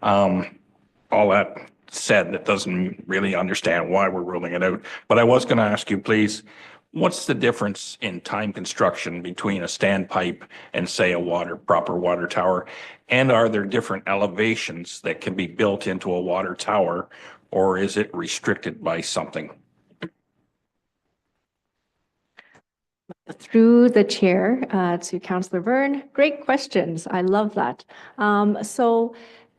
All that said, that doesn't really understand why we're ruling it out. But I was going to ask you, please, What's the difference in time construction between a standpipe and say a proper water tower? And are there different elevations that can be built into a water tower, or is it restricted by something?
Through the chair to Councillor Byrne, great questions. I love that. So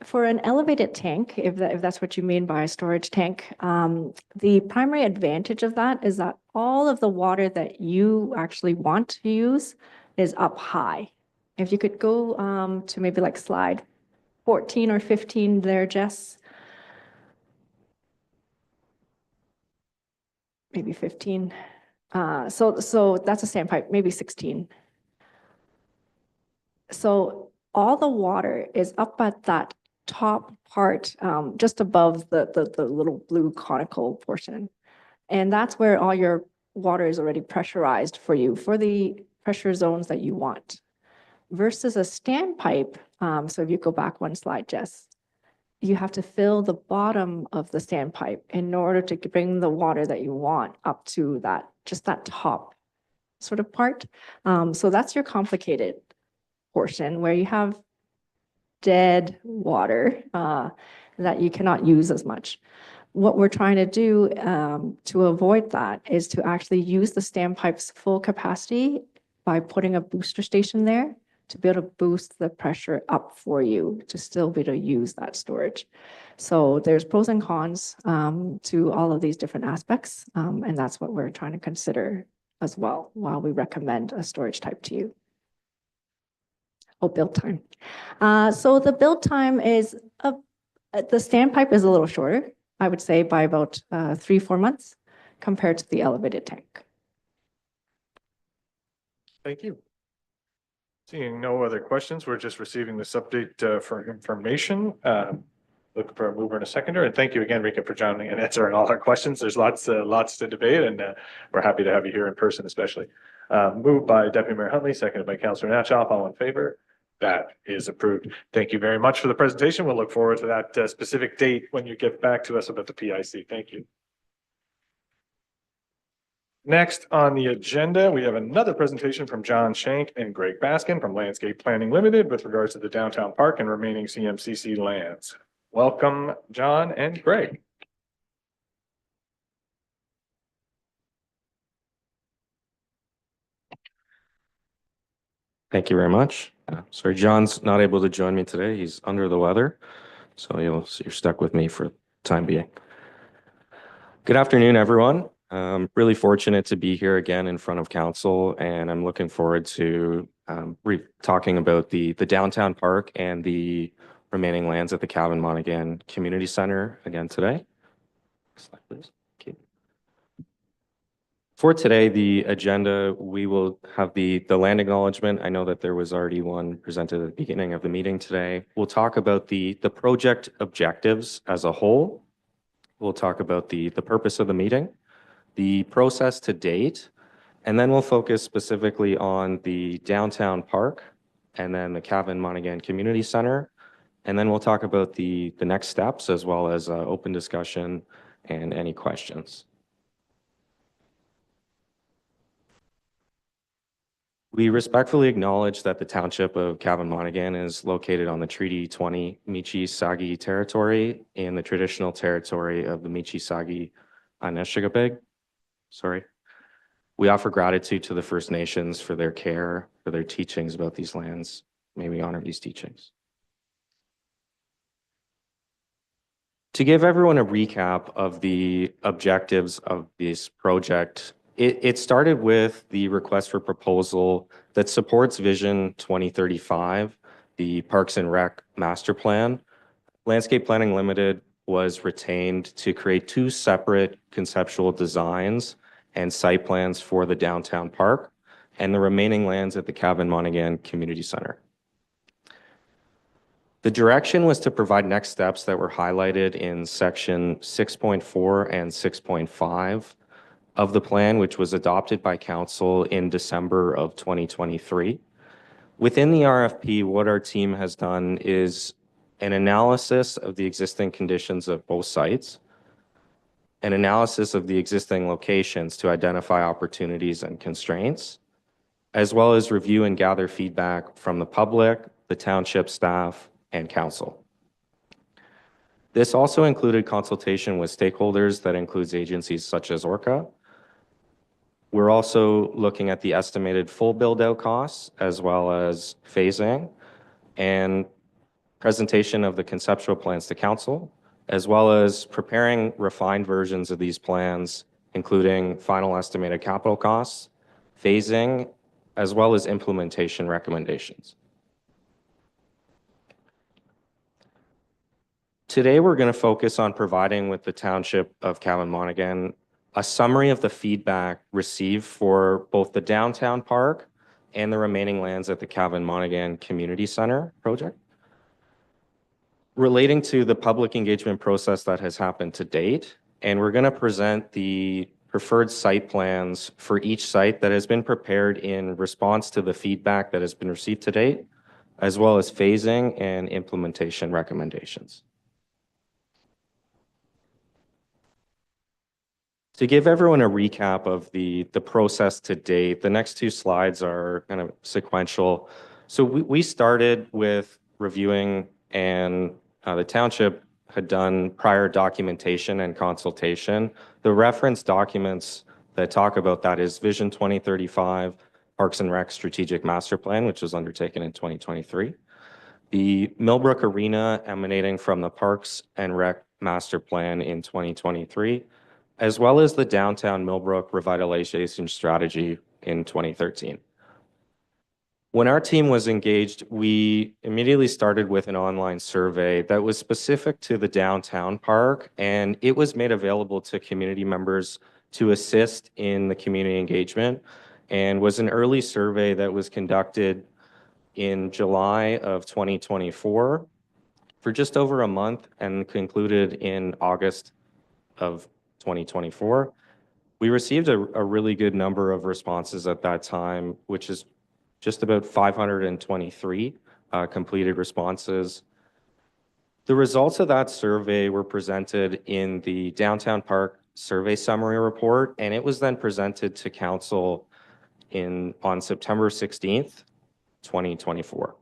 for an elevated tank, if that's what you mean by a storage tank, the primary advantage of that is that all of the water that you actually want to use is up high. If you could go to maybe like slide 14 or 15 there, Jess. Maybe 15. So that's a standpipe, maybe 16. So all the water is up at that top part, just above the little blue conical portion. And that's where all your water is already pressurized for you, for the pressure zones that you want. Versus a standpipe, so if you go back one slide, Jess, you have to fill the bottom of the standpipe in order to bring the water that you want up to that, just that top sort of part. So that's your complicated portion where you have dead water that you cannot use as much. What we're trying to do to avoid that is to actually use the standpipe's full capacity by putting a booster station there to be able to boost the pressure up for you to still be able to use that storage. So there's pros and cons to all of these different aspects, and that's what we're trying to consider as well while we recommend a storage type to you. Oh, build time. So the build time is, the standpipe is a little shorter, I would say by about 3-4 months compared to the elevated tank.
Thank you. Seeing no other questions, we're just receiving this update for information. Looking for a mover and a seconder, and thank you again, Rika, for joining and answering all our questions. There's lots to debate, and we're happy to have you here in person, especially. Moved by Deputy Mayor Huntley, seconded by Councillor Natchoff. All in favor? That is approved. Thank you very much for the presentation. We'll look forward to that specific date when you get back to us about the PIC. Thank you. Next on the agenda, we have another presentation from John Shank and Greg Baskin from Landscape Planning Limited with regards to the downtown park and remaining CMCC lands. Welcome, John and Greg.
Thank you very much. Sorry, John's not able to join me today. He's under the weather, so you're stuck with me for the time being. Good afternoon, everyone. Really fortunate to be here again in front of council, and I'm looking forward to talking about the downtown park and the remaining lands at the Cavan Monaghan Community Center again today. Next slide, please. Okay. For today, the agenda, we will have the land acknowledgement. I know that there was already one presented at the beginning of the meeting today. We'll talk about the project objectives as a whole. We'll talk about the purpose of the meeting, the process to date, and then we'll focus specifically on the downtown park and then the Cavan Monaghan Community Center. And then we'll talk about the next steps as well as open discussion and any questions. We respectfully acknowledge that the township of Cavan Monaghan is located on the Treaty 20 Michi-Sagi territory in the traditional territory of the Michi-Sagi Anishinaabeg. Sorry. We offer gratitude to the First Nations for their care, for their teachings about these lands. May we honor these teachings. To give everyone a recap of the objectives of this project, it started with the request for proposal that supports Vision 2035, the Parks and Rec Master Plan. Landscape Planning Limited was retained to create 2 separate conceptual designs and site plans for the downtown park and the remaining lands at the Cavan Monaghan Community Center. The direction was to provide next steps that were highlighted in section 6.4 and 6.5 of the plan, which was adopted by council in December of 2023. Within the RFP, what our team has done is an analysis of the existing conditions of both sites, an analysis of the existing locations to identify opportunities and constraints, as well as review and gather feedback from the public, the township staff, and council. This also included consultation with stakeholders that includes agencies such as Orca. We're also looking at the estimated full build-out costs as well as phasing and presentation of the conceptual plans to council, as well as preparing refined versions of these plans, including final estimated capital costs, phasing, as well as implementation recommendations. Today, we're going to focus on providing with the Township of Cavan Monaghan a summary of the feedback received for both the downtown park and the remaining lands at the Cavan Monaghan Community Center project. Relating to the public engagement process that has happened to date, and we're going to present the preferred site plans for each site that has been prepared in response to the feedback that has been received to date, as well as phasing and implementation recommendations. To give everyone a recap of the process to date, the next two slides are kind of sequential. So we started with reviewing, and the township had done prior documentation and consultation. The reference documents that talk about that is Vision 2035, Parks and Rec Strategic Master Plan, which was undertaken in 2023. The Millbrook Arena emanating from the Parks and Rec Master Plan in 2023, as well as the Downtown Millbrook Revitalization Strategy in 2013. When our team was engaged, we immediately started with an online survey that was specific to the downtown park, and it was made available to community members to assist in the community engagement, and was an early survey that was conducted in July of 2024 for just over a month and concluded in August of 2024. We received a really good number of responses at that time, which is just about 523 completed responses. The results of that survey were presented in the Downtown Park Survey Summary Report, and it was then presented to council on September 16th, 2024.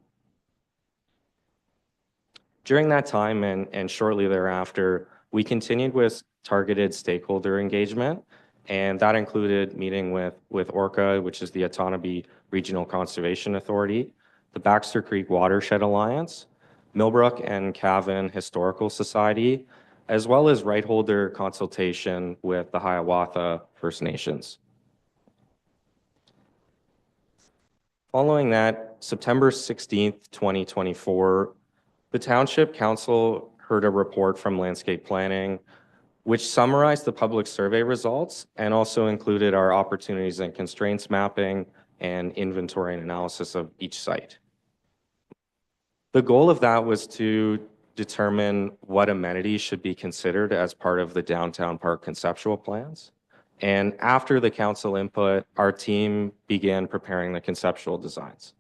During that time and shortly thereafter, we continued with targeted stakeholder engagement, and that included meeting with Orca, which is the Otonabee Regional Conservation Authority, the Baxter Creek Watershed Alliance, Millbrook and Cavan Historical Society, as well as right holder consultation with the Hiawatha First Nations. Following that, September 16th, 2024, the Township Council heard a report from Landscape Planning, which summarized the public survey results and also included our opportunities and constraints mapping and inventory and analysis of each site. The goal of that was to determine what amenities should be considered as part of the downtown park conceptual plans. And after the council input, our team began preparing the conceptual designs.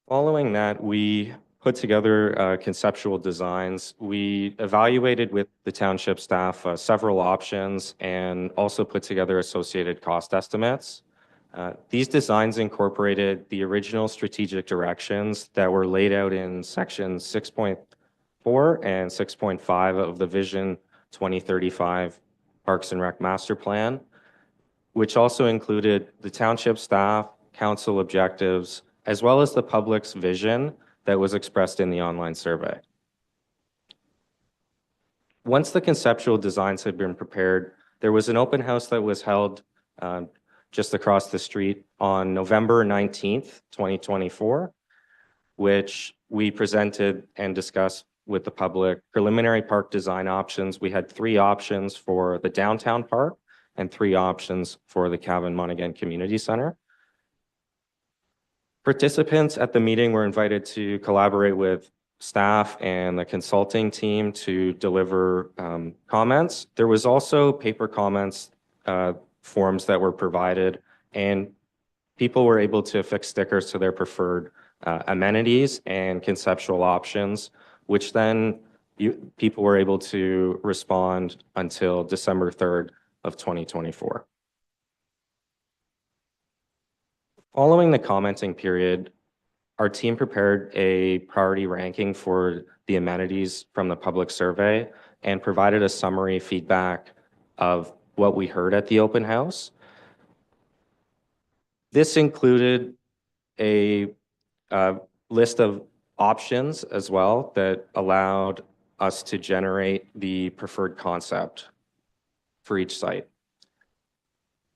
Following that, we put together conceptual designs. We evaluated with the township staff several options and also put together associated cost estimates. These designs incorporated the original strategic directions that were laid out in section 6.4 and 6.5 of the Vision 2035 Parks and Rec Master Plan, which also included the township staff, council objectives, as well as the public's vision that was expressed in the online survey. Once the conceptual designs had been prepared, there was an open house that was held just across the street on November 19th, 2024, which we presented and discussed with the public preliminary park design options. We had 3 options for the downtown park and 3 options for the Cavan Monaghan Community Center. Participants at the meeting were invited to collaborate with staff and the consulting team to deliver comments. There was also paper comments forms that were provided, and people were able to affix stickers to their preferred amenities and conceptual options, which then people were able to respond until December 3rd of 2024. Following the commenting period, our team prepared a priority ranking for the amenities from the public survey and provided a summary feedback of what we heard at the open house. This included a list of options as well that allowed us to generate the preferred concept for each site.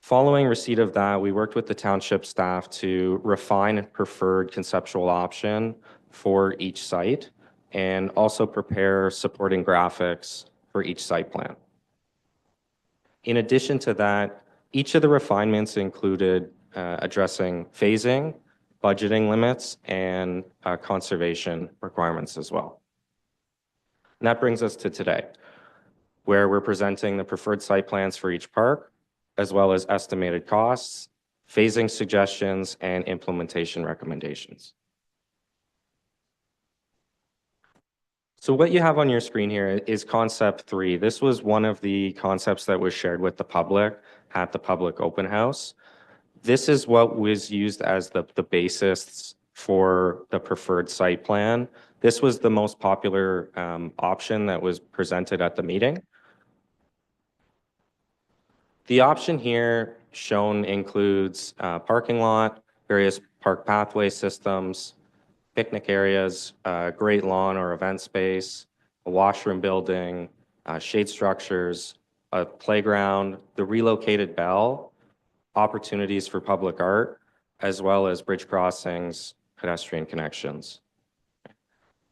Following receipt of that, we worked with the township staff to refine a preferred conceptual option for each site and also prepare supporting graphics for each site plan. In addition to that, each of the refinements included addressing phasing, budgeting limits, and conservation requirements as well. And that brings us to today, where we're presenting the preferred site plans for each park, as well as estimated costs, phasing suggestions, and implementation recommendations. So what you have on your screen here is concept 3. This was one of the concepts that was shared with the public at the public open house. This is what was used as the basis for the preferred site plan. This was the most popular option that was presented at the meeting. The option here shown includes parking lot, various park pathway systems, picnic areas, great lawn or event space, a washroom building, shade structures, a playground, the relocated bell, opportunities for public art, as well as bridge crossings, pedestrian connections.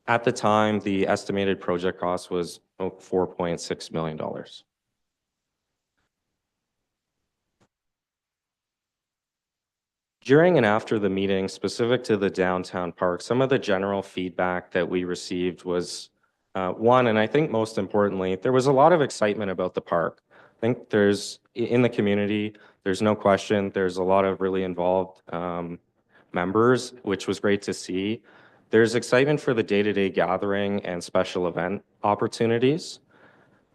At the time, the estimated project cost was $4.6 million. During and after the meeting, specific to the downtown park, some of the general feedback that we received was one, and I think most importantly, there was a lot of excitement about the park. I think in the community, there's no question, there's a lot of really involved members, which was great to see. There's excitement for the day-to-day gathering and special event opportunities.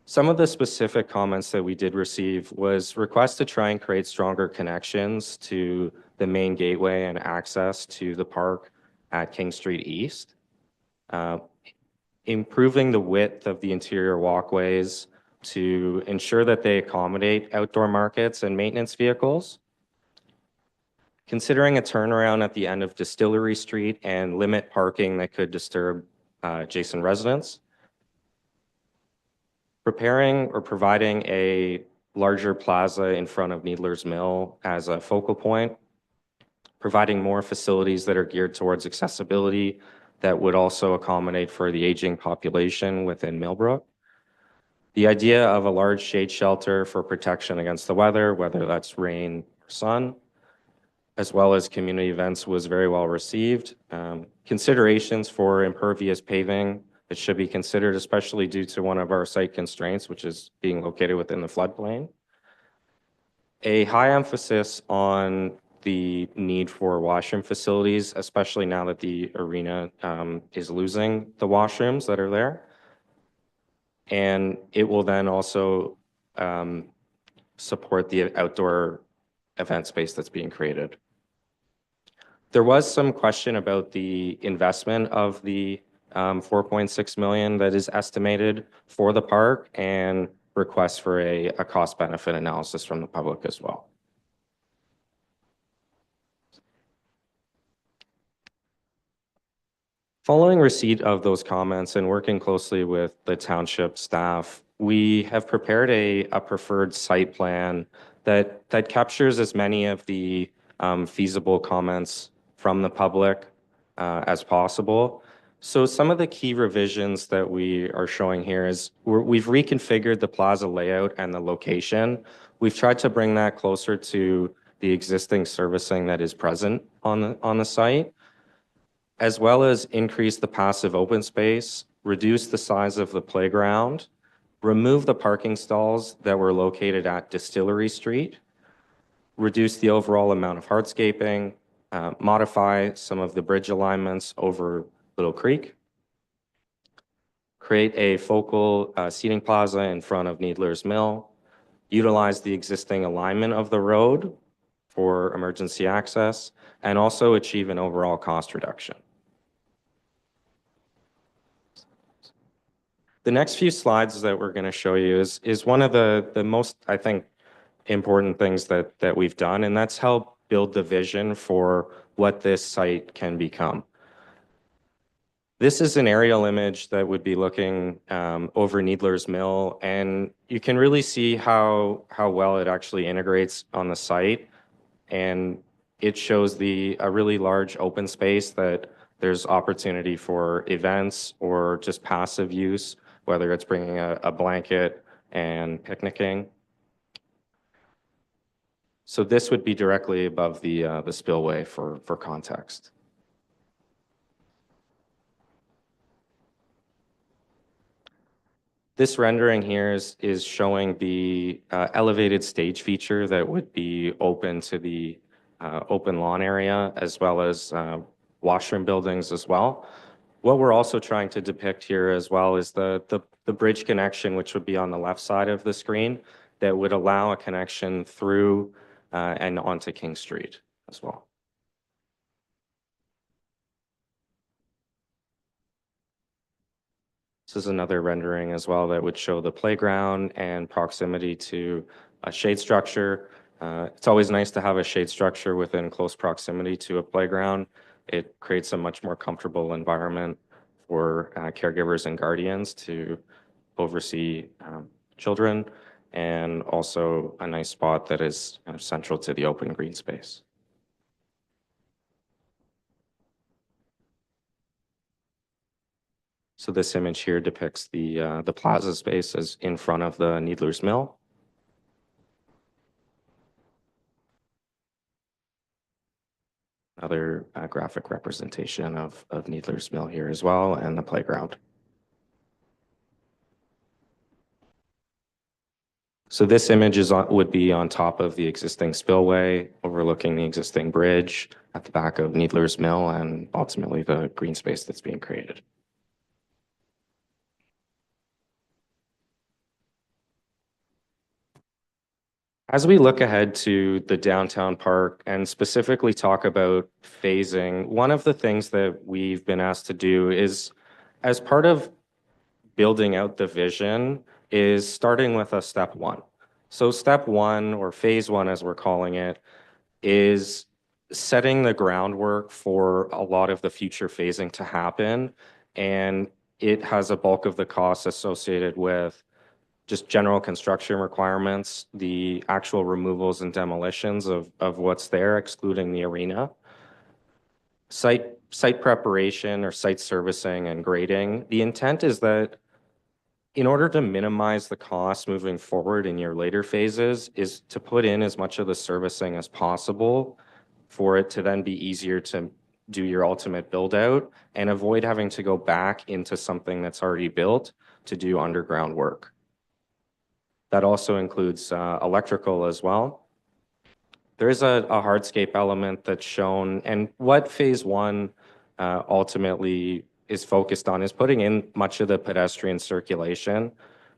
Some of the specific comments that we did receive was requests to try and create stronger connections to the main gateway and access to the park at King Street East. Improving the width of the interior walkways to ensure that they accommodate outdoor markets and maintenance vehicles. Considering a turnaround at the end of Distillery Street and limit parking that could disturb adjacent residents. Preparing or providing a larger plaza in front of Needler's Mill as a focal point. Providing more facilities that are geared towards accessibility that would also accommodate for the aging population within Millbrook. The idea of a large shade shelter for protection against the weather, whether that's rain or sun, as well as community events was very well received. Considerations for impervious paving that should be considered, especially due to one of our site constraints, which is being located within the floodplain. A high emphasis on the need for washroom facilities, especially now that the arena is losing the washrooms that are there. And it will then also support the outdoor event space that's being created. There was some question about the investment of the $4.6 million that is estimated for the park and requests for a cost benefit analysis from the public as well. Following receipt of those comments and working closely with the township staff, we have prepared a preferred site plan that captures as many of the feasible comments from the public as possible. So some of the key revisions that we are showing here is we've reconfigured the plaza layout and the location. We've tried to bring that closer to the existing servicing that is present on the site, as well as increase the passive open space, reduce the size of the playground, remove the parking stalls that were located at Distillery Street, reduce the overall amount of hardscaping, modify some of the bridge alignments over Little Creek, create a focal seating plaza in front of Needler's Mill, utilize the existing alignment of the road for emergency access, and also achieve an overall cost reduction. The next few slides that we're going to show you is one of the most, I think, important things that we've done, and that's help build the vision for what this site can become. This is an aerial image that would be looking over Needler's Mill, and you can really see how well it actually integrates on the site. And it shows a really large open space that there's opportunity for events or just passive use, whether it's bringing a blanket and picnicking. So this would be directly above the spillway for context. This rendering here is showing the elevated stage feature that would be open to the open lawn area, as well as washroom buildings as well. What we're also trying to depict here as well is the bridge connection, which would be on the left side of the screen, that would allow a connection through and onto King Street as well. This is another rendering as well that would show the playground and proximity to a shade structure. It's always nice to have a shade structure within close proximity to a playground. It creates a much more comfortable environment for caregivers and guardians to oversee children, and also a nice spot that is kind of central to the open green space. So this image here depicts the plaza space as in front of the Needler's Mill. Another graphic representation of Needler's Mill here as well, and the playground. So this image would be on top of the existing spillway, overlooking the existing bridge at the back of Needler's Mill, and ultimately the green space that's being created. As we look ahead to the downtown park and specifically talk about phasing, one of the things that we've been asked to do is, as part of building out the vision, is starting with a step one. So step one, or phase one as we're calling it, is setting the groundwork for a lot of the future phasing to happen. And it has a bulk of the costs associated with just general construction requirements, the actual removals and demolitions of what's there, excluding the arena. Site preparation or site servicing and grading. The intent is that in order to minimize the costs moving forward in your later phases, is to put in as much of the servicing as possible for it to then be easier to do your ultimate build out and avoid having to go back into something that's already built to do underground work. That also includes electrical as well. There is a hardscape element that's shown, and what phase one ultimately is focused on is putting in much of the pedestrian circulation,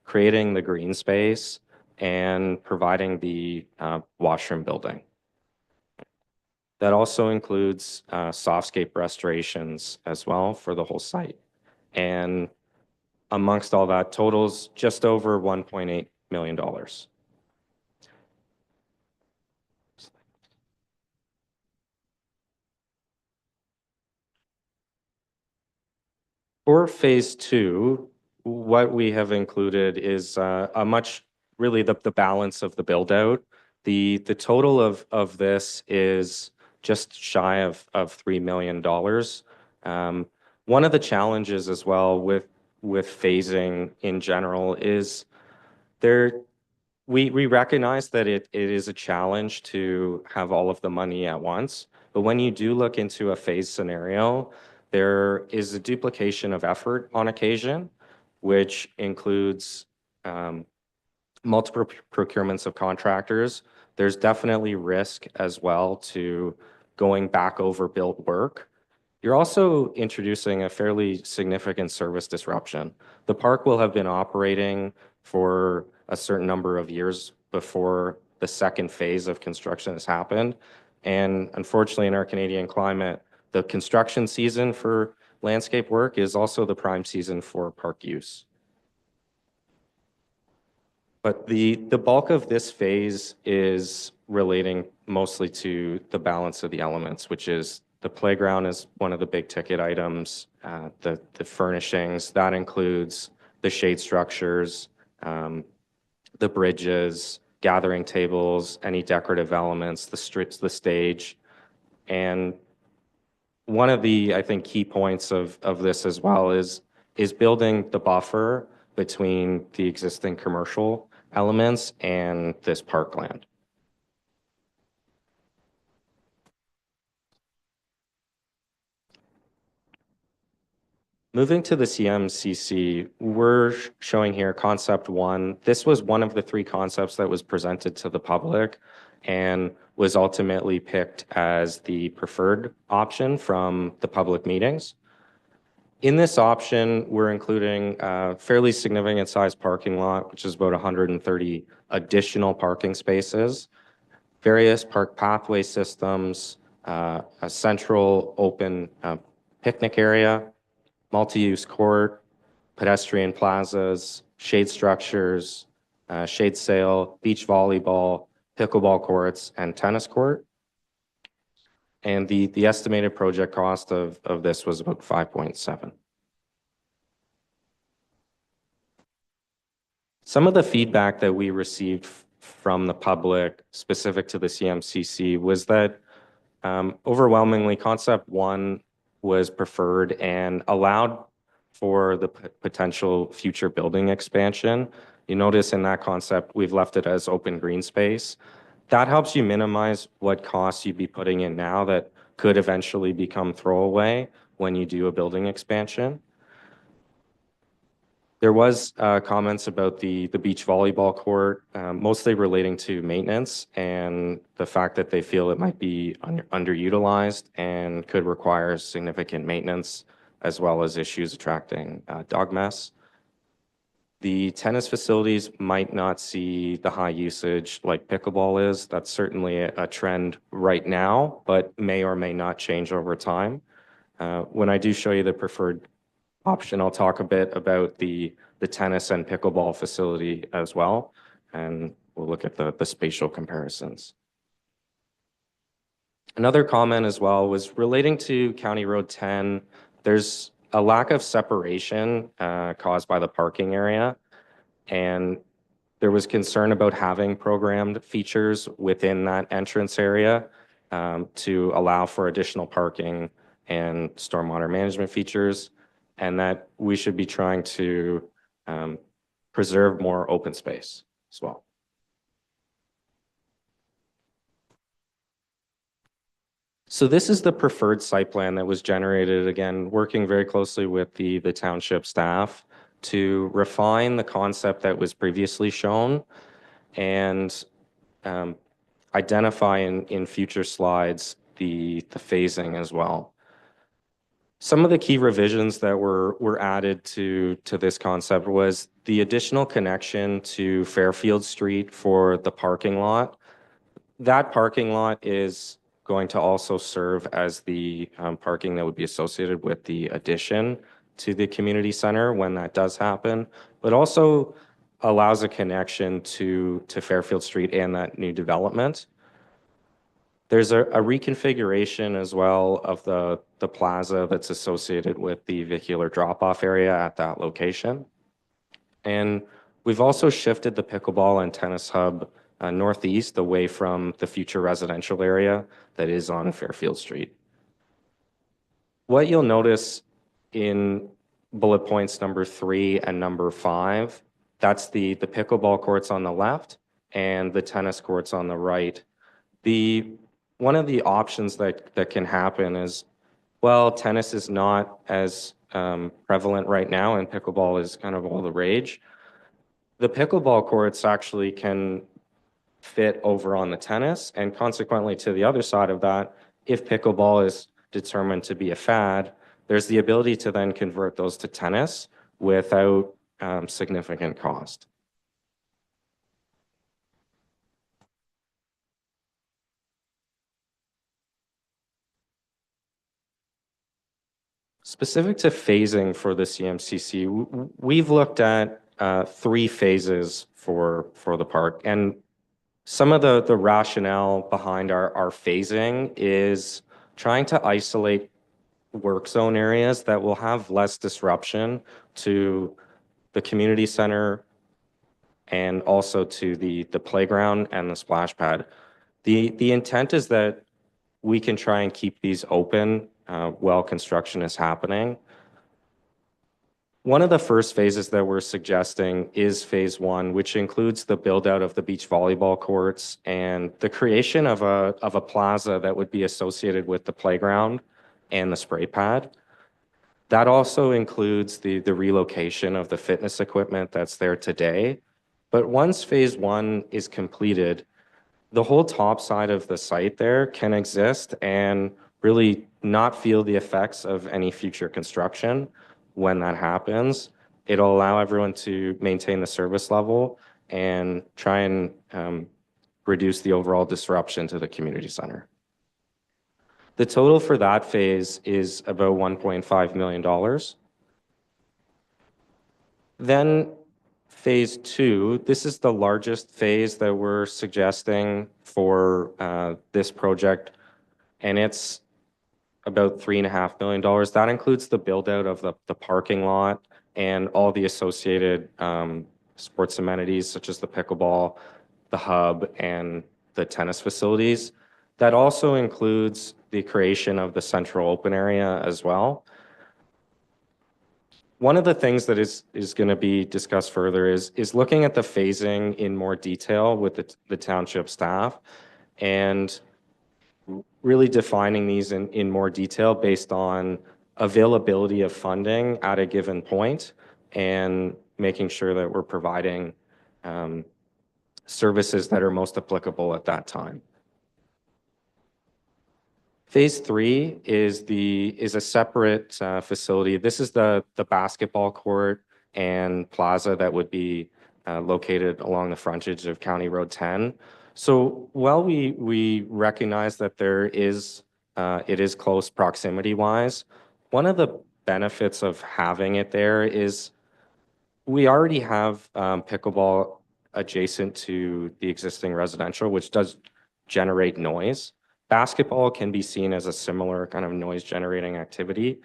creating the green space, and providing the washroom building. That also includes softscape restorations as well for the whole site. And amongst all that, totals just over $1.8 million. For phase two, what we have included is really the balance of the build out. The total of this is just shy of $3 million. One of the challenges as well with phasing in general is we recognize that it is a challenge to have all of the money at once, but when you do look into a phase scenario, there is a duplication of effort on occasion, which includes multiple procurements of contractors, there's definitely risk as well to going back over built work. You're also introducing a fairly significant service disruption. The park will have been operating for a certain number of years before the second phase of construction has happened. And unfortunately, in our Canadian climate, the construction season for landscape work is also the prime season for park use. But the bulk of this phase is relating mostly to the balance of the elements, which is the playground is one of the big ticket items, the furnishings, that includes the shade structures, the bridges, gathering tables, any decorative elements, the stage. And one of the, I think, key points of this as well is building the buffer between the existing commercial elements and this parkland. Moving to the CMCC, we're showing here concept one. This was one of the three concepts that was presented to the public and was ultimately picked as the preferred option from the public meetings. In this option, we're including a fairly significant size parking lot, which is about 130 additional parking spaces, various park pathway systems, a central open picnic area, multi-use court, pedestrian plazas, shade structures, shade sail, beach volleyball, pickleball courts, and tennis court. And the estimated project cost of this was about 5.7. Some of the feedback that we received from the public specific to the CMCC was that overwhelmingly concept one was preferred and allowed for the potential future building expansion. You notice in that concept, we've left it as open green space. That helps you minimize what costs you'd be putting in now that could eventually become throwaway when you do a building expansion. There was comments about the beach volleyball court, mostly relating to maintenance and the fact that they feel it might be underutilized and could require significant maintenance, as well as issues attracting dog mess. The tennis facilities might not see the high usage like pickleball is. That's certainly a trend right now, but may or may not change over time. When I do show you the preferred option, I'll talk a bit about the tennis and pickleball facility as well, and we'll look at the spatial comparisons. Another comment as well was relating to County Road 10. There's a lack of separation caused by the parking area, and there was concern about having programmed features within that entrance area to allow for additional parking and stormwater management features, and that we should be trying to preserve more open space as well. So this is the preferred site plan that was generated, again, working very closely with the township staff to refine the concept that was previously shown and identify in future slides the phasing as well. Some of the key revisions that were added to this concept was the additional connection to Fairfield Street for the parking lot. That parking lot is going to also serve as the parking that would be associated with the addition to the community center when that does happen, but also allows a connection to Fairfield Street and that new development. There's a reconfiguration as well of the plaza that's associated with the vehicular drop-off area at that location. And we've also shifted the pickleball and tennis hub northeast away from the future residential area that is on Fairfield Street. What you'll notice in bullet points number 3 and number 5, that's the pickleball courts on the left and the tennis courts on the right. One of the options that can happen is, well, tennis is not as prevalent right now and pickleball is kind of all the rage. The pickleball courts actually can fit over on the tennis, and consequently to the other side of that, if pickleball is determined to be a fad, there's the ability to then convert those to tennis without significant cost. Specific to phasing for the CMCC, we've looked at 3 phases for the park. And some of the rationale behind our phasing is trying to isolate work zone areas that will have less disruption to the community center and also to the playground and the splash pad. The intent is that we can try and keep these open while construction is happening. One of the first phases that we're suggesting is phase 1, which includes the build out of the beach volleyball courts and the creation of a plaza that would be associated with the playground and the spray pad. That also includes the relocation of the fitness equipment that's there today. But once phase 1 is completed, the whole top side of the site there can exist and really not feel the effects of any future construction when that happens. It'll allow everyone to maintain the service level and try and reduce the overall disruption to the community center. The total for that phase is about $1.5 million. Then phase 2, this is the largest phase that we're suggesting for this project, and it's about $3.5 million. That includes the build out of the parking lot and all the associated sports amenities such as the pickleball, the hub, and the tennis facilities. That also includes the creation of the central open area as well. One of the things that is going to be discussed further is looking at the phasing in more detail with the township staff and really defining these in more detail based on availability of funding at a given point and making sure that we're providing services that are most applicable at that time. Phase 3 is a separate facility. This is the basketball court and plaza that would be located along the frontage of County Road 10. So while we recognize that it is close proximity wise, one of the benefits of having it there is we already have pickleball adjacent to the existing residential, which does generate noise. Basketball can be seen as a similar kind of noise generating activity.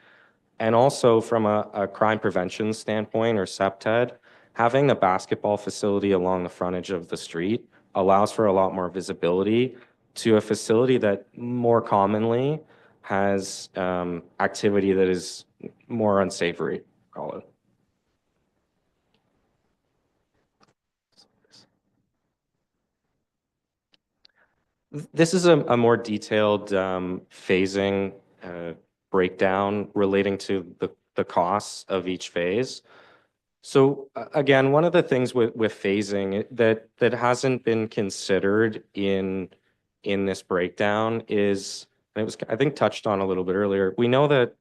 And also from a crime prevention standpoint or CPTED, having a basketball facility along the frontage of the street allows for a lot more visibility to a facility that more commonly has activity that is more unsavory, call it. This is a more detailed phasing breakdown relating to the costs of each phase. So again, one of the things with phasing that hasn't been considered in this breakdown is, and it was I think touched on a little bit earlier, we know that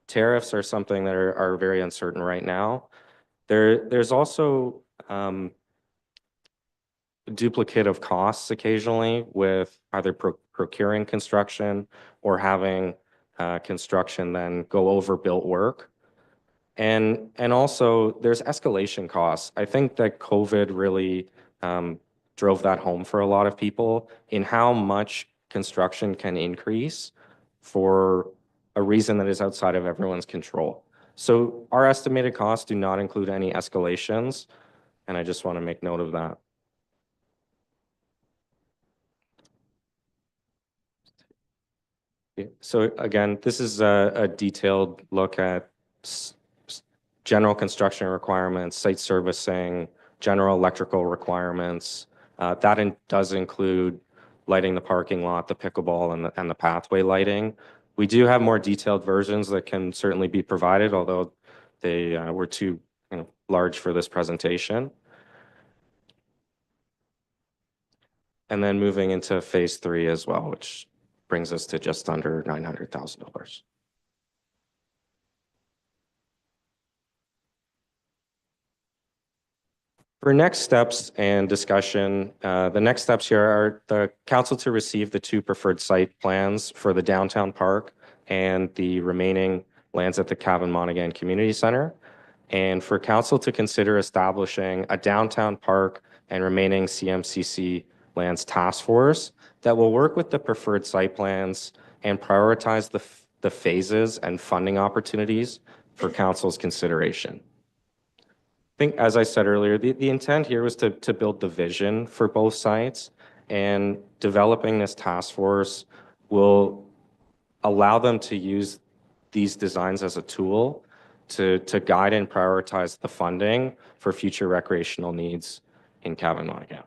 tariffs are something that are very uncertain right now. There's also duplicative costs occasionally with either procuring construction or having construction then go over built work. And also there's escalation costs. I think that COVID really drove that home for a lot of people in how much construction can increase for a reason that is outside of everyone's control. So our estimated costs do not include any escalations, and I just want to make note of that. So again, this is a detailed look at general construction requirements, site servicing, general electrical requirements. That does include lighting the parking lot, the pickleball, and the pathway lighting. We do have more detailed versions that can certainly be provided, although they were too large for this presentation. and then moving into phase 3 as well, which brings us to just under $900,000. For next steps and discussion, the next steps here are the council to receive the 2 preferred site plans for the downtown park and the remaining lands at the Cavan Monaghan Community Center, and for council to consider establishing a downtown park and remaining CMCC lands task force that will work with the preferred site plans and prioritize the phases and funding opportunities for council's consideration. I think, as I said earlier, the intent here was to build the vision for both sites, and developing this task force will allow them to use these designs as a tool to guide and prioritize the funding for future recreational needs in Cavan Monaghan.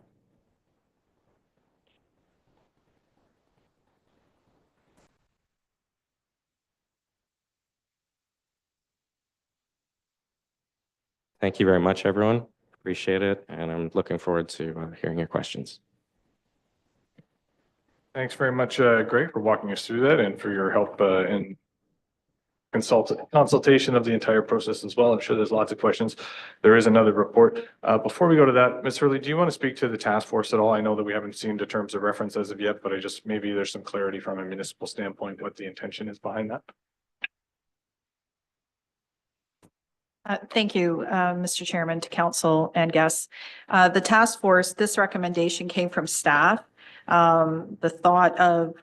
Thank you very much, everyone. Appreciate it, and I'm looking forward to hearing your questions.
Thanks very much, Greg, for walking us through that and for your help in consultation of the entire process as well. I'm sure there's lots of questions. There is another report. Before we go to that, Ms. Hurley, do you want to speak to the task force at all? I know that we haven't seen the terms of reference as of yet, but maybe there's some clarity from a municipal standpoint what the intention is behind that.
Thank you, Mr. Chairman, to council and guests. The task force, this recommendation came from staff. The thought of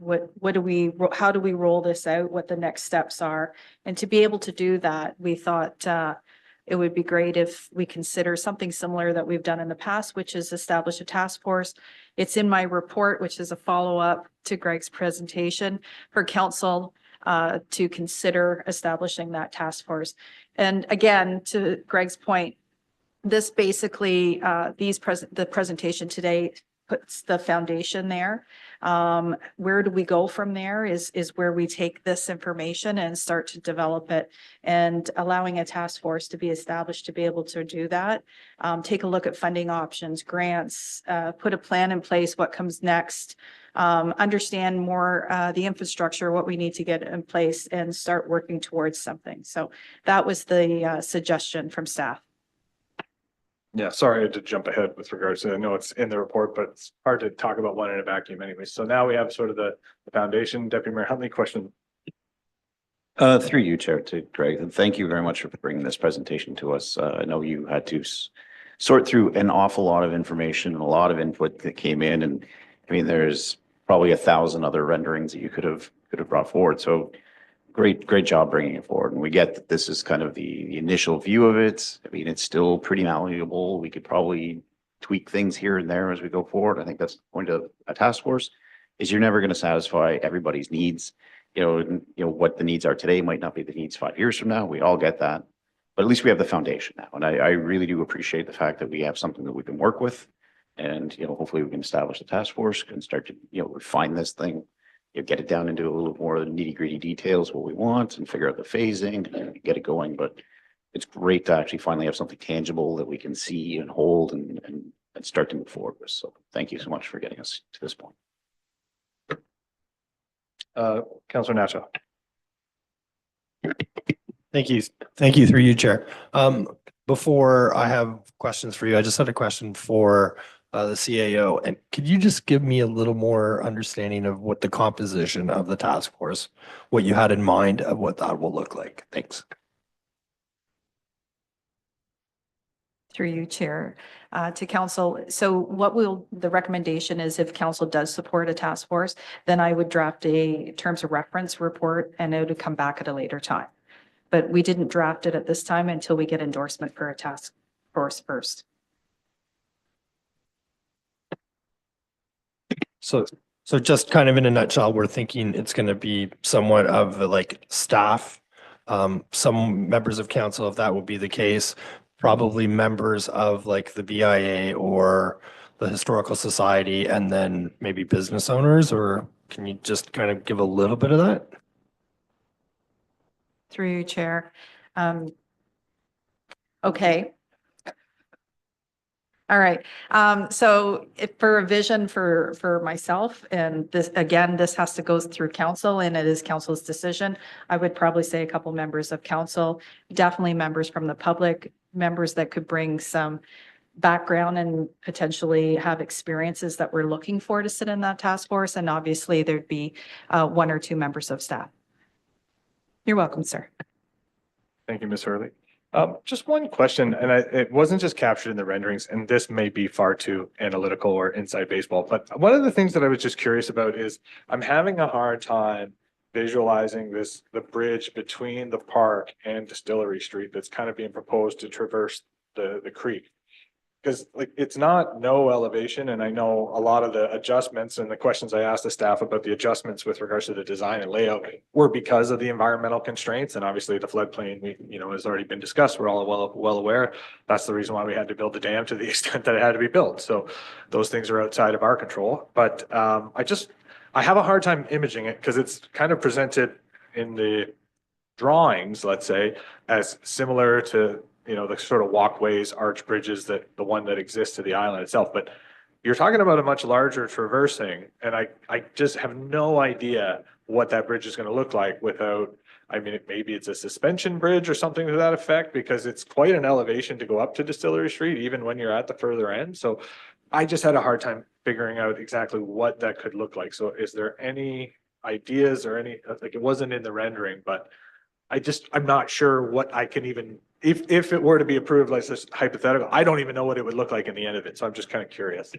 how do we roll this out, what the next steps are. And to be able to do that, we thought it would be great if we consider something similar that we've done in the past, which is establish a task force. It's in my report, which is a follow-up to Greg's presentation for council to consider establishing that task force. And again, to Greg's point, this basically, the presentation today puts the foundation there. Where do we go from there is where we take this information and start to develop it, and allowing a task force to be established to be able to do that. Take a look at funding options, grants, put a plan in place, what comes next, understand more the infrastructure, what we need to get in place, and start working towards something. So that was the suggestion from staff.
Yeah, sorry I had to jump ahead with regards to, I know it's in the report, but it's hard to talk about one in a vacuum anyway. So now we have sort of the foundation. Deputy Mayor Huntley, question.
Through you, Chair, to Greg, and thank you very much for bringing this presentation to us. I know you had to sort through an awful lot of information and a lot of input that came in, and I mean, there's probably 1,000 other renderings that you could have brought forward. So great job bringing it forward. And we get that this is kind of the initial view of it. I mean, it's still pretty malleable. We could probably tweak things here and there as we go forward. I think that's the point of a task force, is you're never going to satisfy everybody's needs. You know, what the needs are today might not be the needs 5 years from now. We all get that. But at least we have the foundation now. And I really do appreciate the fact that we have something that we can work with. And, hopefully we can establish a task force, can start to, refine this thing, get it down into a little more nitty-gritty details, what we want, and figure out the phasing and get it going. But it's great to actually finally have something tangible that we can see and hold and start to move forward with. So thank you so much for getting us to this point.
Councillor Nacho.
Thank you. Thank you through you, Chair. Before I have questions for you, I just had a question for the CAO. And could you just give me a little more understanding of what the composition of the task force, what you had in mind of what that will look like? Thanks.
Through you, Chair, to council. So the recommendation is, if council does support a task force, then I would draft a terms of reference report and it would come back at a later time. But we didn't draft it at this time until we get endorsement for a task force first.
So just kind of in a nutshell, we're thinking it's going to be somewhat of like staff, some members of council, if that would be the case, probably members of like the BIA or the Historical Society, and then maybe business owners, or can you just kind of give a little bit of that?
Through you, Chair. Okay. All right. So for a vision for myself, and this, again, this has to go through council and it is council's decision. I would probably say a couple members of council, definitely members from the public, members that could bring some background and potentially have experiences that we're looking for to sit in that task force. And obviously there'd be one or two members of staff. You're welcome, sir.
Thank you, Ms. Hurley. Just one question, and it wasn't just captured in the renderings, and this may be far too analytical or inside baseball, but one of the things that I was just curious about is I'm having a hard time visualizing the bridge between the park and Distillery Street that's kind of being proposed to traverse the creek. Because like, it's not no elevation, and I know a lot of the adjustments and the questions I asked the staff about the adjustments with regards to the design and layout were because of the environmental constraints, and obviously the floodplain, has already been discussed. We're all well aware. That's the reason why we had to build the dam to the extent that it had to be built. So those things are outside of our control. But I have a hard time imaging it because it's kind of presented in the drawings, let's say, as similar to the sort of walkways, arch bridges that the one that exists to the island itself. But you're talking about a much larger traversing, and I just have no idea what that bridge is going to look like without, maybe it's a suspension bridge or something to that effect, because it's quite an elevation to go up to Distillery Street, even when you're at the further end. So I just had a hard time figuring out exactly what that could look like. So is there any ideas or any, like, it wasn't in the rendering, but I'm not sure what I can even, if it were to be approved, like this hypothetical, I don't even know what it would look like in the end of it. So I'm just kind of curious.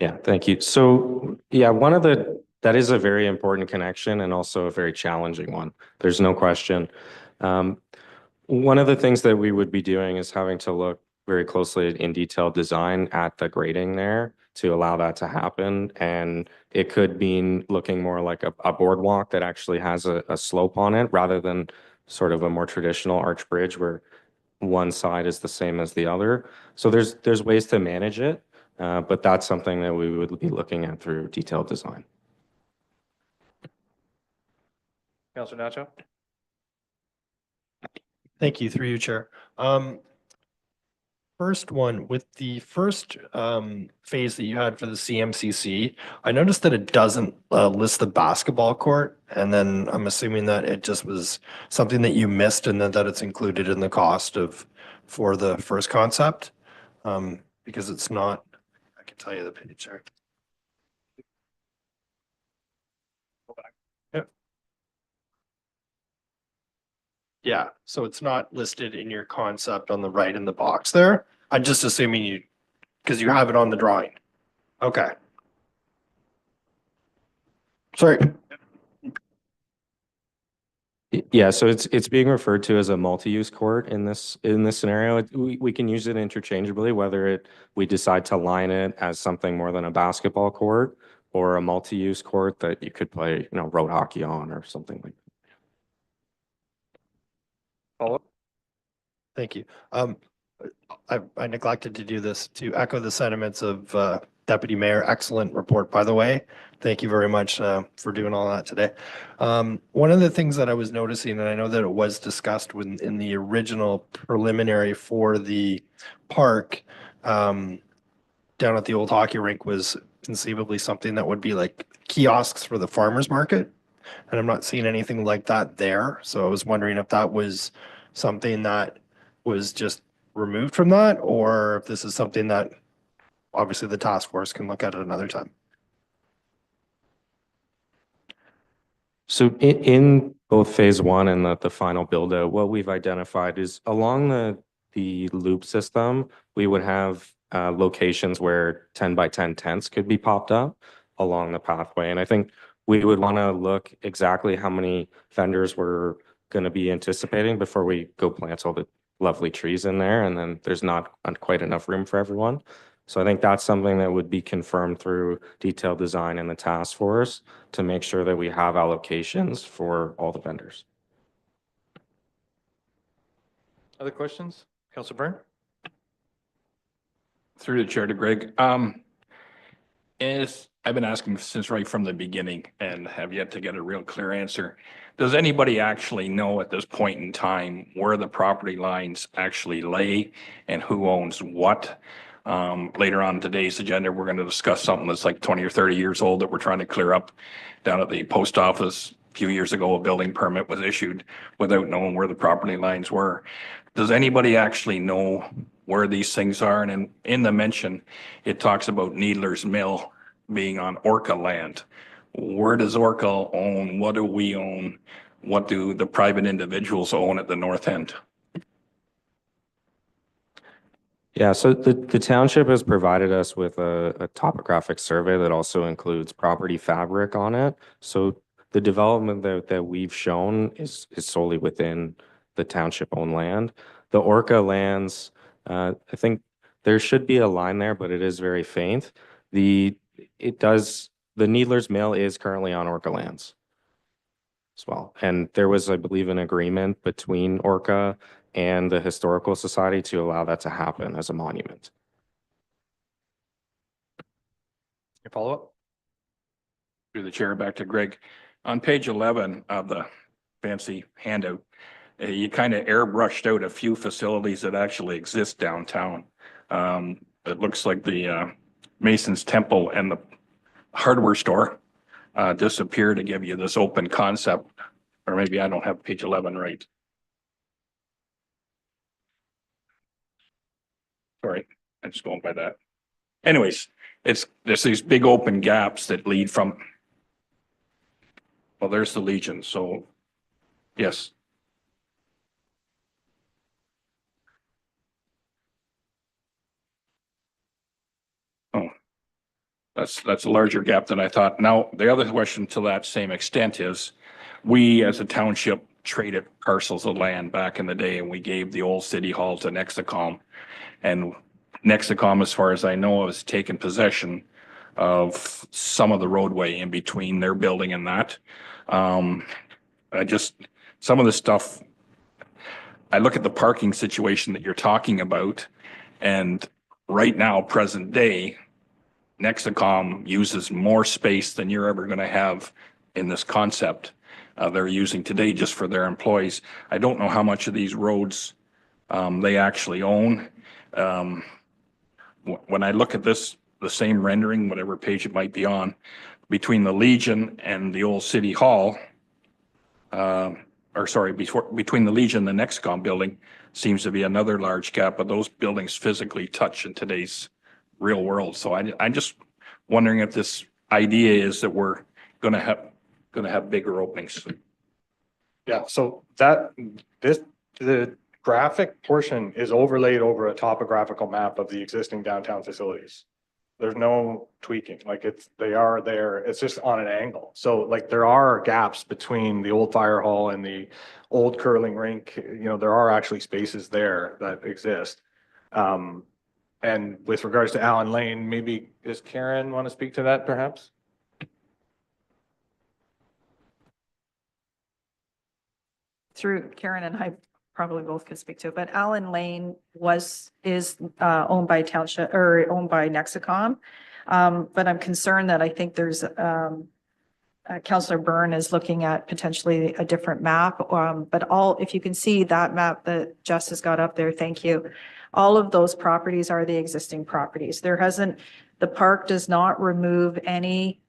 Yeah, thank you. So yeah, that is a very important connection and also a very challenging one. There's no question. One of the things that we would be doing is having to look very closely in detailed design at the grading there to allow that to happen. And it could mean looking more like a boardwalk that actually has a slope on it rather than sort of a more traditional arch bridge where one side is the same as the other. So there's ways to manage it, but that's something that we would be looking at through detailed design.
Councilor Nacho?
Thank you, through you, Chair. First one, with the first phase that you had for the CMCC, I noticed that it doesn't list the basketball court. And then I'm assuming that it just was something that you missed and then that it's included in the cost for the first concept. Because it's not, I can tell you the page there. Yeah, so it's not listed in your concept on the right in the box there. I'm just assuming because you have it on the drawing. Okay. Sorry.
Yeah, so it's being referred to as a multi-use court in this scenario. We can use it interchangeably, whether we decide to line it as something more than a basketball court or a multi-use court that you could play, road hockey on or something like that.
Follow up?
Thank you. I neglected to do this to echo the sentiments of Deputy Mayor. Excellent report, by the way. Thank you very much for doing all that today. One of the things that I was noticing, and I know that it was discussed in the original preliminary for the park down at the old hockey rink, was conceivably something that would be like kiosks for the farmers market. And I'm not seeing anything like that there. So I was wondering if that was something that was just removed from that, or if this is something that obviously the task force can look at another time.
So in both phase one and the final build out, what we've identified is along the loop system, we would have locations where 10 by 10 tents could be popped up along the pathway. And I think we would want to look exactly how many vendors we're going to be anticipating before we go plant all the lovely trees in there. And then there's not quite enough room for everyone. So I think that's something that would be confirmed through detailed design in the task force to make sure that we have allocations for all the vendors.
Other questions? Councilor Byrne?
Through the chair to Greg. Is I've been asking since right from the beginning and have yet to get a real clear answer. Does anybody actually know at this point in time where the property lines actually lay and who owns what? Later on in today's agenda, we're going to discuss something that's like 20 or 30 years old that we're trying to clear up down at the post office. A few years ago, a building permit was issued without knowing where the property lines were. Does anybody actually know where these things are? And in the mention, it talks about Needler's Mill being on Orca land. Where does Orca own? What do we own? What do the private individuals own at the north end?
Yeah, so the township has provided us with a topographic survey that also includes property fabric on it. So the development that we've shown is solely within the township-owned land. The Orca lands, I think there should be a line there, but it is very faint. The Needler's Mill is currently on Orca lands as well. And there was, I believe, an agreement between Orca and the Historical Society to allow that to happen as a monument.
Your follow-up?
Through the chair, back to Greg. On page 11 of the fancy handout, you kind of airbrushed out a few facilities that actually exist downtown. It looks like the Mason's Temple and the hardware store disappear to give you this open concept, or maybe I don't have page 11 right. Sorry, I'm just going by that. Anyways, there's these big open gaps that lead from, well, there's the Legion, so yes. Oh, that's a larger gap than I thought. Now, the other question to that same extent is, we as a township traded parcels of land back in the day, and we gave the old city hall to Nexicom. And Nexicom, as far as I know, has taken possession of some of the roadway in between their building and that. Some of the stuff, I look at the parking situation that you're talking about, and right now, present day, Nexicom uses more space than you're ever going to have in this concept. They're using today just for their employees. I don't know how much of these roads they actually own. When I look at this, the same rendering, whatever page it might be on, between the Legion and the old City Hall, between the Legion and the Nexicom building seems to be another large gap, but those buildings physically touch in today's real world. So I'm just wondering if this idea is that we're going to have bigger openings.
Yeah, so the graphic portion is overlaid over a topographical map of the existing downtown facilities. There's no tweaking, like they are there, it's just on an angle. So like there are gaps between the old fire hall and the old curling rink, there are actually spaces there that exist. And with regards to Allen Lane, maybe does Karen want to speak to that perhaps?
Through Karen and I probably both could speak to it, but Allen Lane is owned by township or owned by Nexicom. But I'm concerned that I think there's Councillor Byrne is looking at potentially a different map. But if you can see that map that Jess has got up there, thank you. All of those properties are the existing properties. The park does not remove any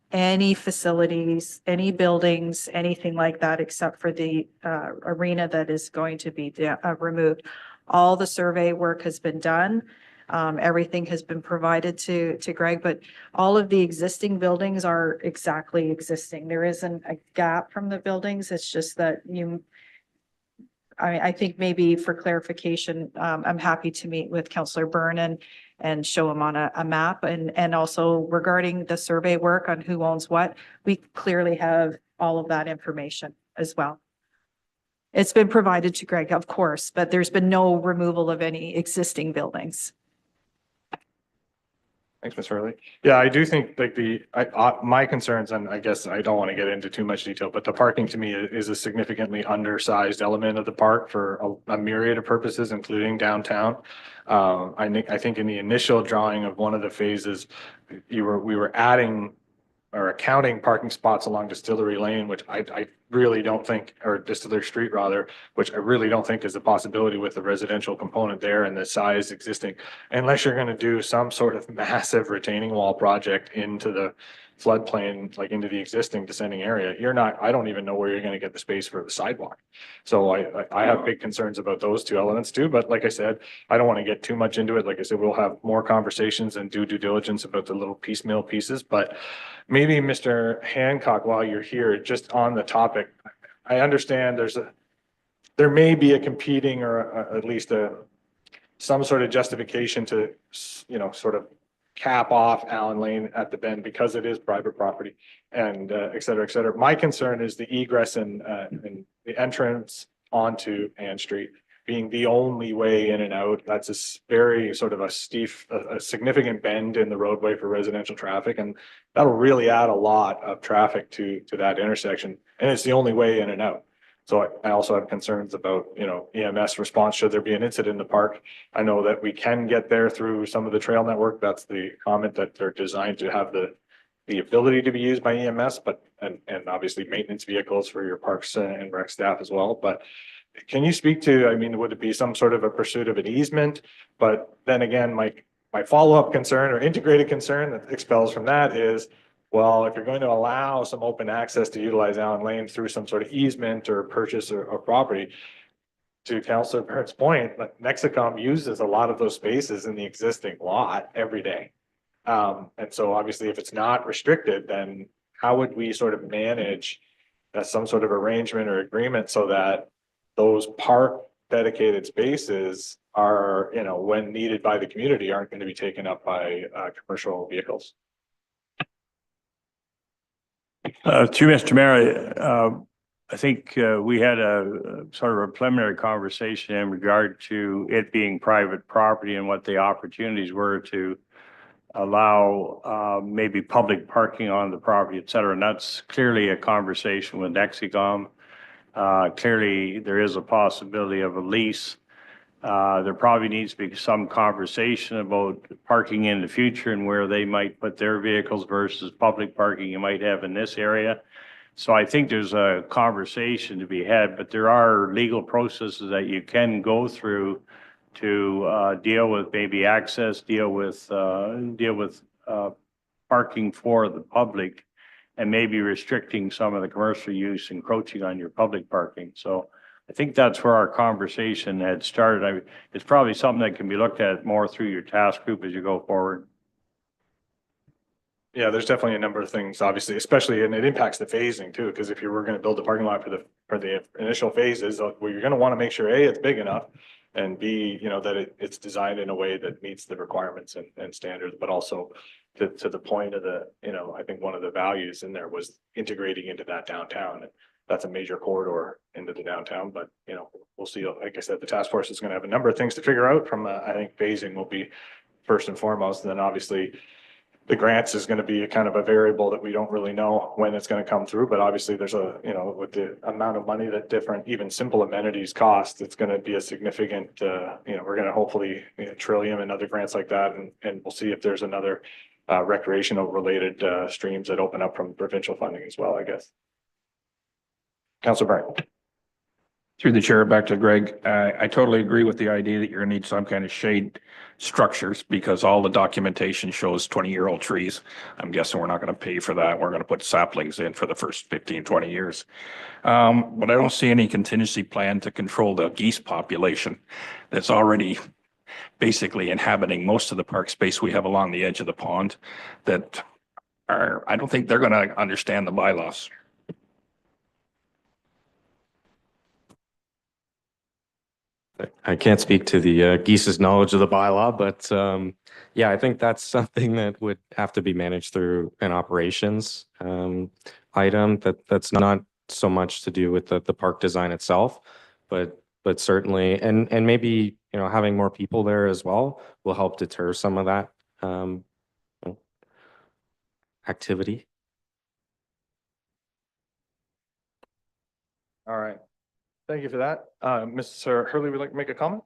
facilities, any buildings, anything like that, except for the arena that is going to be removed. All the survey work has been done. Everything has been provided to Greg, but all of the existing buildings are exactly existing. There isn't a gap from the buildings. It's just that I think maybe for clarification, I'm happy to meet with Councillor Byrne and show him on a map. And also regarding the survey work on who owns what, we clearly have all of that information as well. It's been provided to Greg, of course, but there's been no removal of any existing buildings.
Thanks, Ms. Hurley. Yeah, I do think like my concerns, and I guess I don't want to get into too much detail, but the parking to me is a significantly undersized element of the park for a myriad of purposes, including downtown. I think in the initial drawing of one of the phases, we were adding are accounting parking spots along Distillery Lane, which I really don't think, or Distillery Street rather, which I really don't think is a possibility with the residential component there and the size existing. Unless you're gonna do some sort of massive retaining wall project into the floodplain, like into the existing descending area, you're not, I don't even know where you're gonna get the space for the sidewalk. So I have big concerns about those two elements too, but like I said, I don't want to get too much into it. Like I said, we'll have more conversations and do due diligence about the little piecemeal pieces, but maybe Mr. Hancock, while you're here, just on the topic, I understand there may be a competing or at least some sort of justification to, sort of cap off Allen Lane at the bend because it is private property and et cetera, et cetera. My concern is the egress and the entrance onto Ann Street being the only way in and out. That's a very sort of a steep, a significant bend in the roadway for residential traffic. And that'll really add a lot of traffic to that intersection. And it's the only way in and out. So I also have concerns about, EMS response should there be an incident in the park. I know that we can get there through some of the trail network. That's the comment that they're designed to have the ability to be used by EMS, but, and obviously maintenance vehicles for your parks and rec staff as well. But can you speak to, I mean, would it be some sort of a pursuit of an easement? But then again, my follow-up concern or integrated concern that expels from that is, well, if you're going to allow some open access to utilize Allen Lane through some sort of easement or purchase or property, to Councilor Burt's point, like Nexicom uses a lot of those spaces in the existing lot every day. And so obviously if it's not restricted, then how would we sort of manage some sort of arrangement or agreement so that those park dedicated spaces are, when needed by the community, aren't going to be taken up by commercial vehicles?
To Mr. Mayor, I think we had a sort of a preliminary conversation in regard to it being private property and what the opportunities were to allow maybe public parking on the property, et cetera. And that's clearly a conversation with Nexicom. Clearly, there is a possibility of a lease. There probably needs to be some conversation about parking in the future and where they might put their vehicles versus public parking you might have in this area. So I think there's a conversation to be had, but there are legal processes that you can go through to deal with maybe access, deal with parking for the public, and maybe restricting some of the commercial use encroaching on your public parking. So I think that's where our conversation had started. It's probably something that can be looked at more through your task group as you go forward.
Yeah, there's definitely a number of things, obviously, especially, and it impacts the phasing too, because if you were going to build a parking lot for the initial phases, well, you're going to want to make sure A, it's big enough, and B, that it's designed in a way that meets the requirements and standards, but also to the point of I think one of the values in there was integrating into that downtown. And that's a major corridor into the downtown, but we'll see. Like I said, the task force is going to have a number of things to figure out from, I think phasing will be first and foremost. And then obviously the grants is going to be a kind of a variable that we don't really know when it's going to come through, but obviously there's with the amount of money that different, even simple amenities cost, it's going to be a significant, we're going to hopefully Trillium and other grants like that. And we'll see if there's another recreational related streams that open up from provincial funding as well, I guess. Councilor Burke.
Through the chair, back to Greg. I totally agree with the idea that you're gonna need some kind of shade structures because all the documentation shows 20-year-old trees. I'm guessing we're not gonna pay for that. We're gonna put saplings in for the first 15, 20 years. But I don't see any contingency plan to control the geese population that's already basically inhabiting most of the park space we have along the edge of the pond that I don't think they're gonna understand the bylaws.
I can't speak to the geese's knowledge of the bylaw, but yeah, I think that's something that would have to be managed through an operations item that's not so much to do with the park design itself, but certainly, and maybe, having more people there as well will help deter some of that activity.
All right. Thank you for that. Mr. Hurley, would you like to make a comment?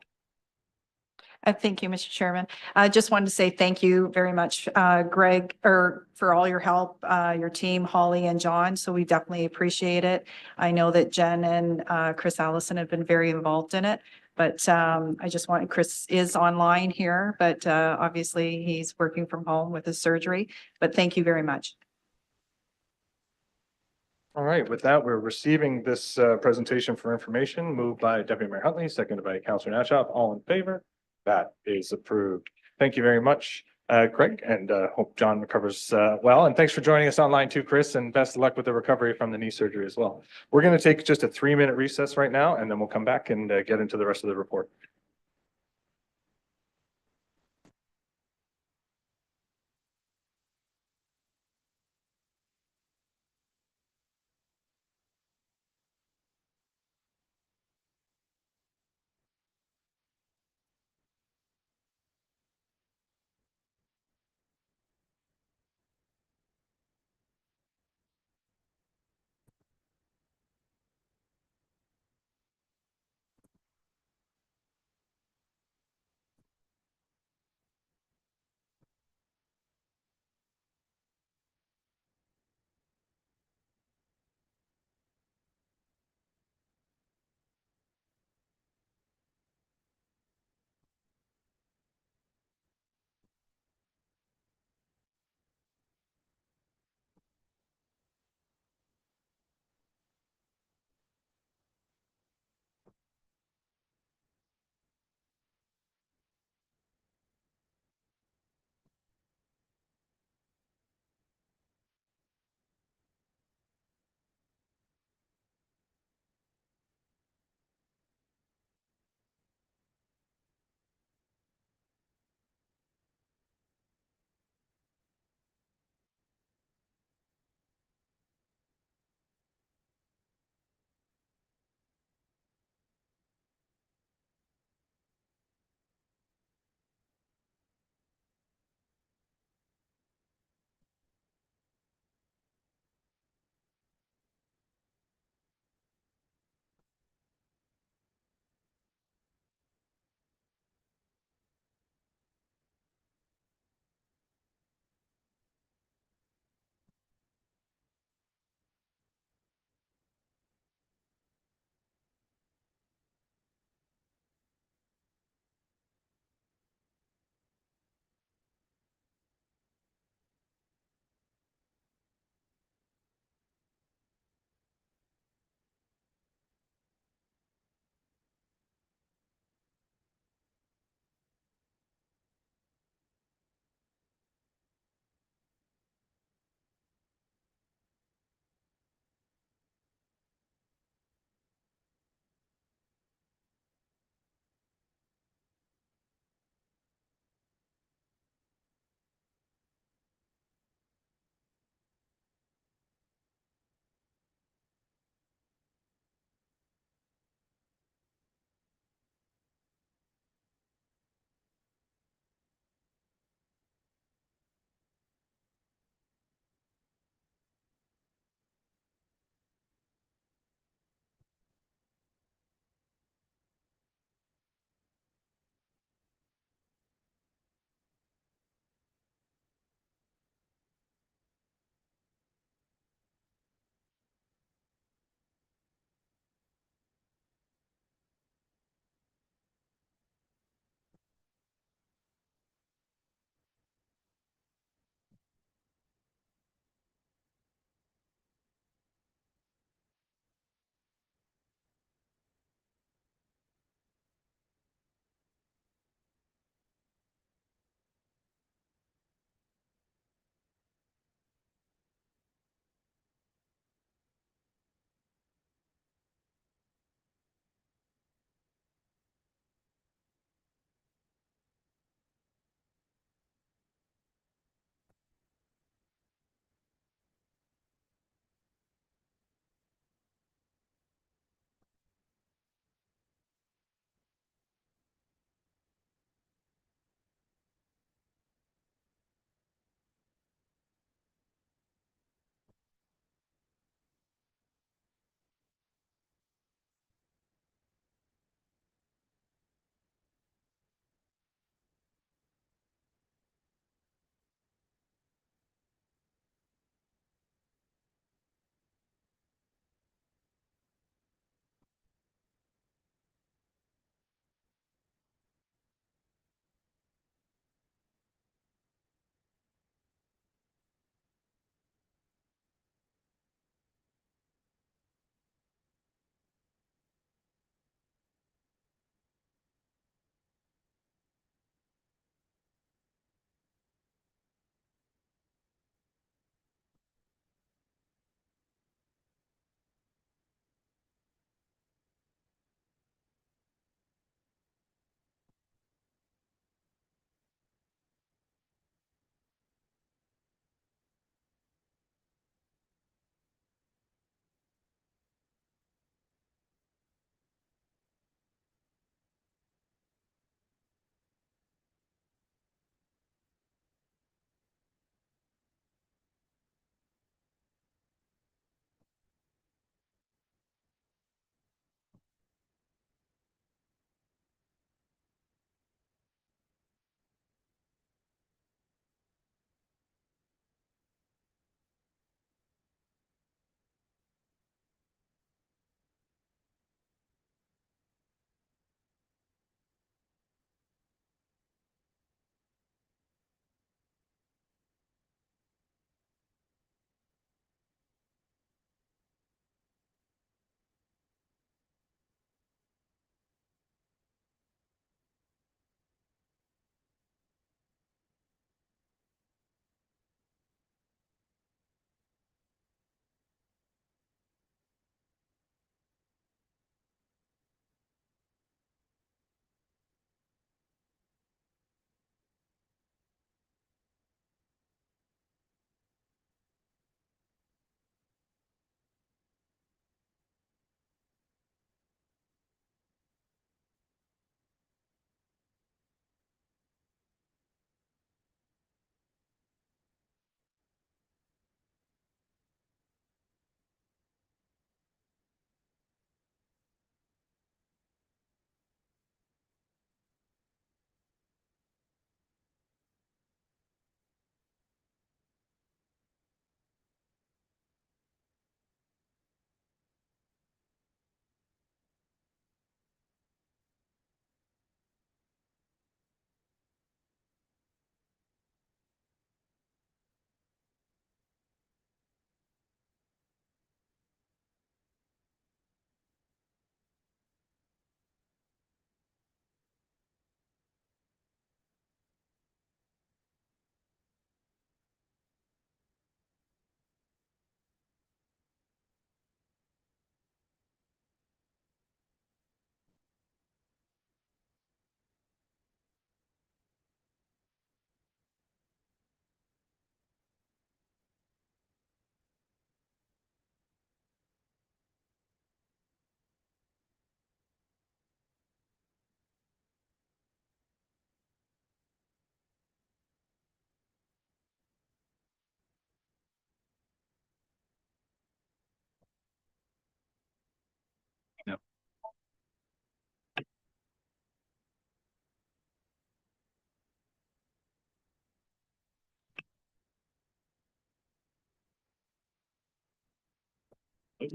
Thank you, Mr. Chairman. I just wanted to say thank you very much, Greg, or for all your help, your team, Holly and John. So we definitely appreciate it. I know that Jen and Chris Allison have been very involved in it. But I just want, Chris is online here, but obviously he's working from home with his surgery. But thank you very much.
All right, with that, we're receiving this presentation for information moved by Deputy Mayor Huntley, seconded by Councillor Natchez. All in favor? That is approved. Thank you very much, Craig, and hope John recovers well. And thanks for joining us online too, Chris, and best of luck with the recovery from the knee surgery as well. We're going to take just a 3-minute recess right now, and then we'll come back and get into the rest of the report.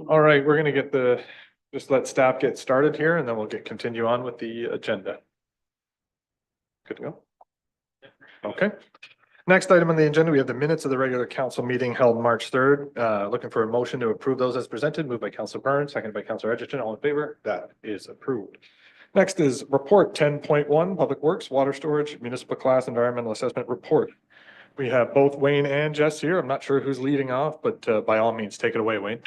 All right, we're gonna just let staff get started here and then we'll continue on with the agenda. Good to go? Okay. Next item on the agenda, we have the minutes of the regular council meeting held March 3rd. Looking for a motion to approve those as presented, moved by Councilor Burns, seconded by Councilor Edgerton. All in favor? That is approved. Next is report 10.1, Public Works, Water Storage, Municipal Class Environmental Assessment Report. We have both Wayne and Jess here. I'm not sure who's leading off, but by all means, take it away, Wayne.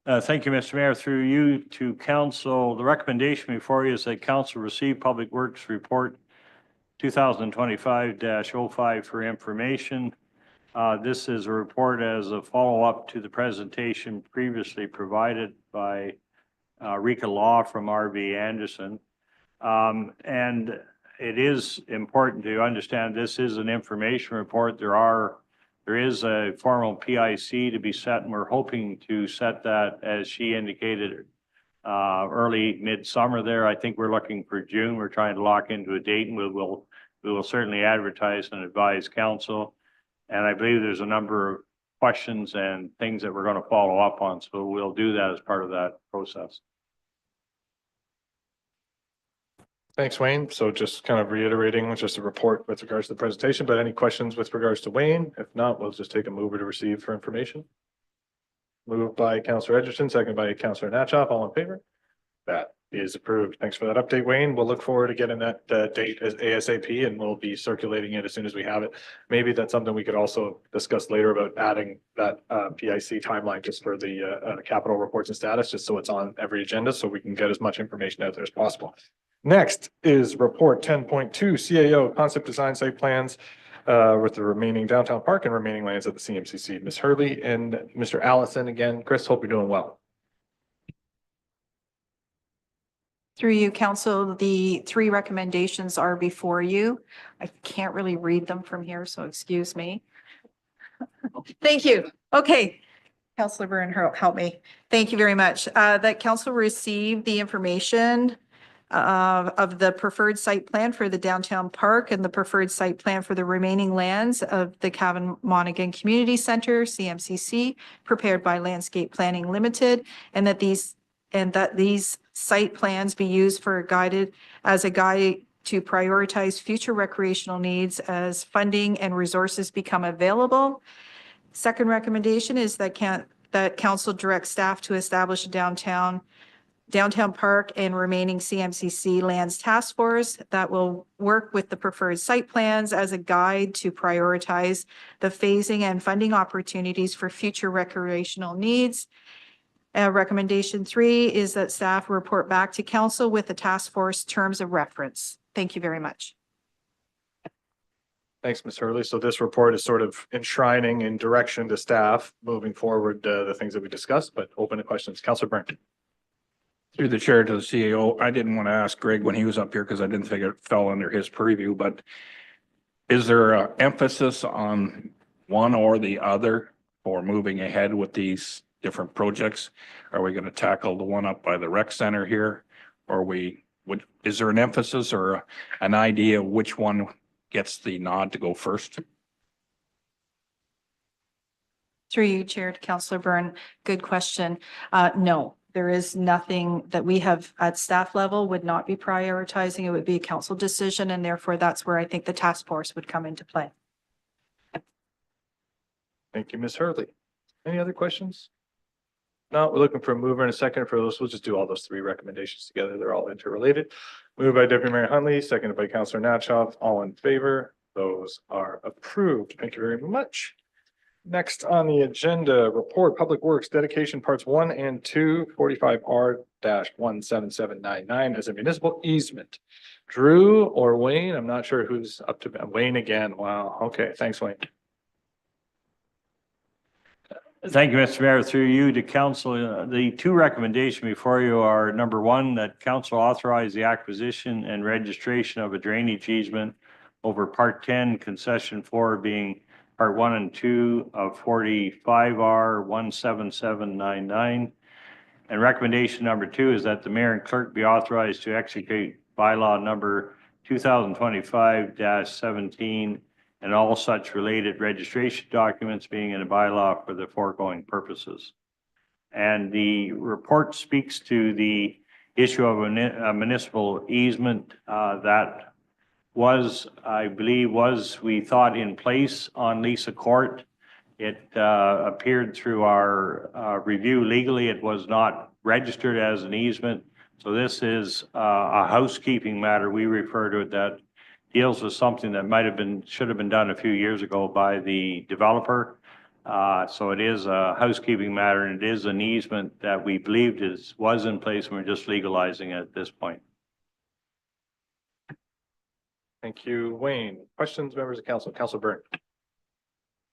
Thank you, Mr. Mayor. Through you to council, the recommendation before you is that council receive Public Works Report 2025-05 for information. This is a report as a follow-up to the presentation previously provided by Rika Law from RV Anderson. And it is important to understand this is an information report. There is a formal PIC to be set, and we're hoping to set that, as she indicated, early midsummer there. I think we're looking for June. We're trying to lock into a date, and we will certainly advertise and advise council. And I believe there's a number of questions and things that we're going to follow up on. So we'll do that as part of that process.
Thanks, Wayne. So just kind of reiterating, just a report with regards to the presentation, but any questions with regards to Wayne? If not, we'll just take a mover to receive for information. Moved by Councilor Edgerton, seconded by Councilor Natchoff. All in favor? That is approved. Thanks for that update, Wayne. We'll look forward to getting that date as ASAP, and we'll be circulating it as soon as we have it. Maybe that's something we could also discuss later about adding that PIC timeline just for the capital reports and status, just so it's on every agenda so we can get as much information out there as possible. Next is report 10.2 CAO concept design site plans with the remaining downtown park and remaining lands at the CMCC. Ms. Hurley and Mr. Allison again. Chris, hope you're doing well.
Through you, council, the 3 recommendations are before you. I can't really read them from here, so excuse me. Thank you. Okay. Councilor Byrne, help me. Thank you very much. That council received the information of the preferred site plan for the downtown park and the preferred site plan for the remaining lands of the Cavan Monaghan Community Center, CMCC, prepared by Landscape Planning Limited, and that these site plans be used for as a guide to prioritize future recreational needs as funding and resources become available. Second recommendation is that council direct staff to establish a downtown park and remaining CMCC lands task force that will work with the preferred site plans as a guide to prioritize the phasing and funding opportunities for future recreational needs. Recommendation 3 is that staff report back to council with the task force terms of reference. Thank you very much.
Thanks, Ms. Hurley. So this report is sort of enshrining in direction to staff moving forward the things that we discussed, but open to questions. Councilor Byrne.
Through the chair to the CEO, I didn't want to ask Greg when he was up here because I didn't think it fell under his purview, but is there an emphasis on one or the other for moving ahead with these different projects? Are we going to tackle the one up by the rec center here? Or is there an emphasis or an idea of which one gets the nod to go first?
Through you, Chair, to Councilor Byrne. Good question. No, there is nothing that we have at staff level would not be prioritizing. It would be a council decision, and therefore that's where I think the task force would come into play.
Thank you, Ms. Hurley. Any other questions? No, we're looking for a mover and a second for those. We'll just do all those 3 recommendations together. They're all interrelated. Moved by Deputy Mayor Huntley, seconded by Councilor Natchoff. All in favor? Those are approved. Thank you very much. Next on the agenda, report Public Works dedication parts 1 and 2, 45R-17799 as a municipal easement. Drew or Wayne? I'm not sure who's up to Wayne again. Wow. Okay. Thanks, Wayne.
Thank you, Mr. Mayor. Through you to council, the 2 recommendations before you are number 1, that council authorize the acquisition and registration of a drainage easement over part 10, concession 4 being part 1 and 2 of 45R-17799. And recommendation number 2 is that the mayor and clerk be authorized to execute bylaw number 2025-17 and all such related registration documents being in a bylaw for the foregoing purposes. And the report speaks to the issue of a municipal easement that was, I believe, we thought in place on Lisa Court. It appeared through our review legally, it was not registered as an easement. So this is a housekeeping matter, we refer to it, that deals with something that might have been, should have been done a few years ago by the developer. So it is a housekeeping matter, and it is an easement that we believed was in place, and we're just legalizing it at this point.
Thank you, Wayne. Questions, members of council? Council Byrne.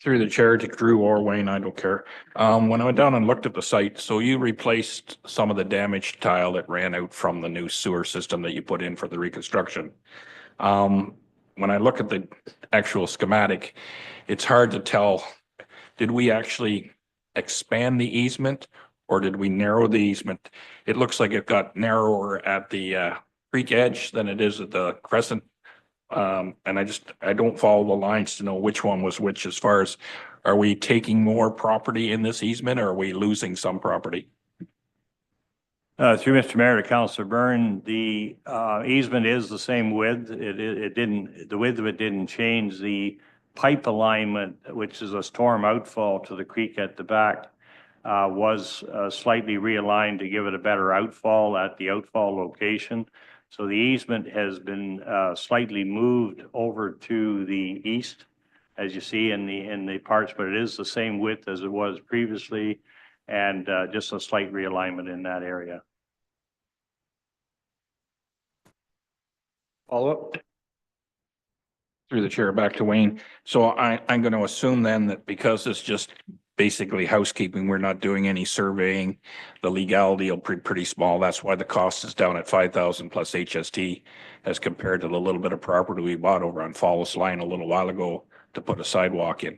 Through the chair to Drew or Wayne, I don't care. When I went down and looked at the site, so you replaced some of the damaged tile that ran out from the new sewer system that you put in for the reconstruction. When I look at the actual schematic, it's hard to tell, did we actually expand the easement or did we narrow the easement? It looks like it got narrower at the creek edge than it is at the crescent. And I don't follow the lines to know which one was which as far as, are we taking more property in this easement or are we losing some property?
Through Mr. Mayor to Councillor Byrne, the easement is the same width. The width of it didn't change. The pipe alignment, which is a storm outfall to the creek at the back, was slightly realigned to give it a better outfall at the outfall location. So the easement has been slightly moved over to the east, as you see in the parts, but it is the same width as it was previously, and just a slight realignment in that area.
Follow up?
Through the chair back to Wayne. So I'm going to assume then that because it's just basically housekeeping, we're not doing any surveying, the legality will be pretty small. That's why the cost is down at 5,000 plus HST as compared to the little bit of property we bought over on Fallis Line a little while ago to put a sidewalk in.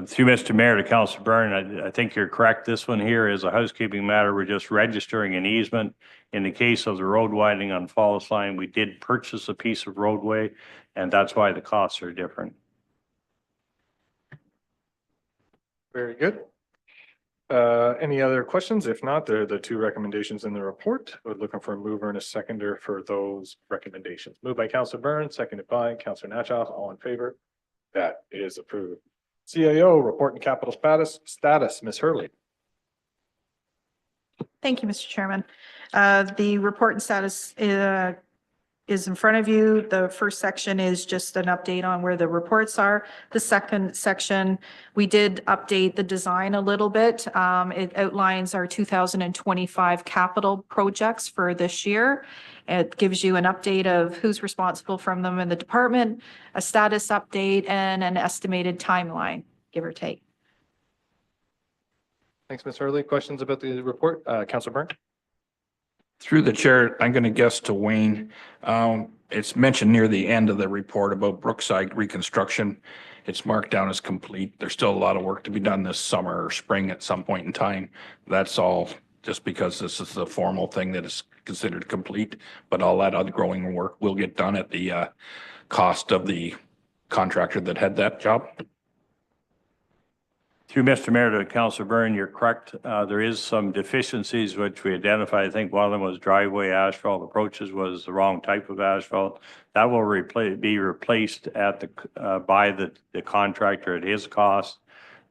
Through Mr. Mayor to Councillor Byrne, I think you're correct. This one here is a housekeeping matter. We're just registering an easement. In the case of the road widening on Fallis Line, we did purchase a piece of roadway, and that's why the costs are different.
Very good. Any other questions? If not, there are the two recommendations in the report. We're looking for a mover and a seconder for those recommendations. Moved by Councillor Byrne, seconded by Councillor Natchoff. All in favor? That is approved. CIO report and capital status, Ms. Hurley.
Thank you, Mr. Chairman. The report and status is in front of you. The first section is just an update on where the reports are. The second section, we did update the design a little bit. It outlines our 2025 capital projects for this year. It gives you an update of who's responsible from them in the department, a status update, and an estimated timeline, give or take.
Thanks, Ms. Hurley. Questions about the report? Councillor Byrne?
Through the chair, I'm going to guess to Wayne. It's mentioned near the end of the report about Brookside reconstruction. It's marked down as complete. There's still a lot of work to be done this summer or spring at some point in time. That's all just because this is the formal thing that is considered complete, but all that outgrowing work will get done at the cost of the contractor that had that job.
Through Mr. Mayor to Councillor Byrne, you're correct. There is some deficiencies which we identified. I think one of them was driveway asphalt approaches was the wrong type of asphalt. That will be replaced at by the contractor at his cost.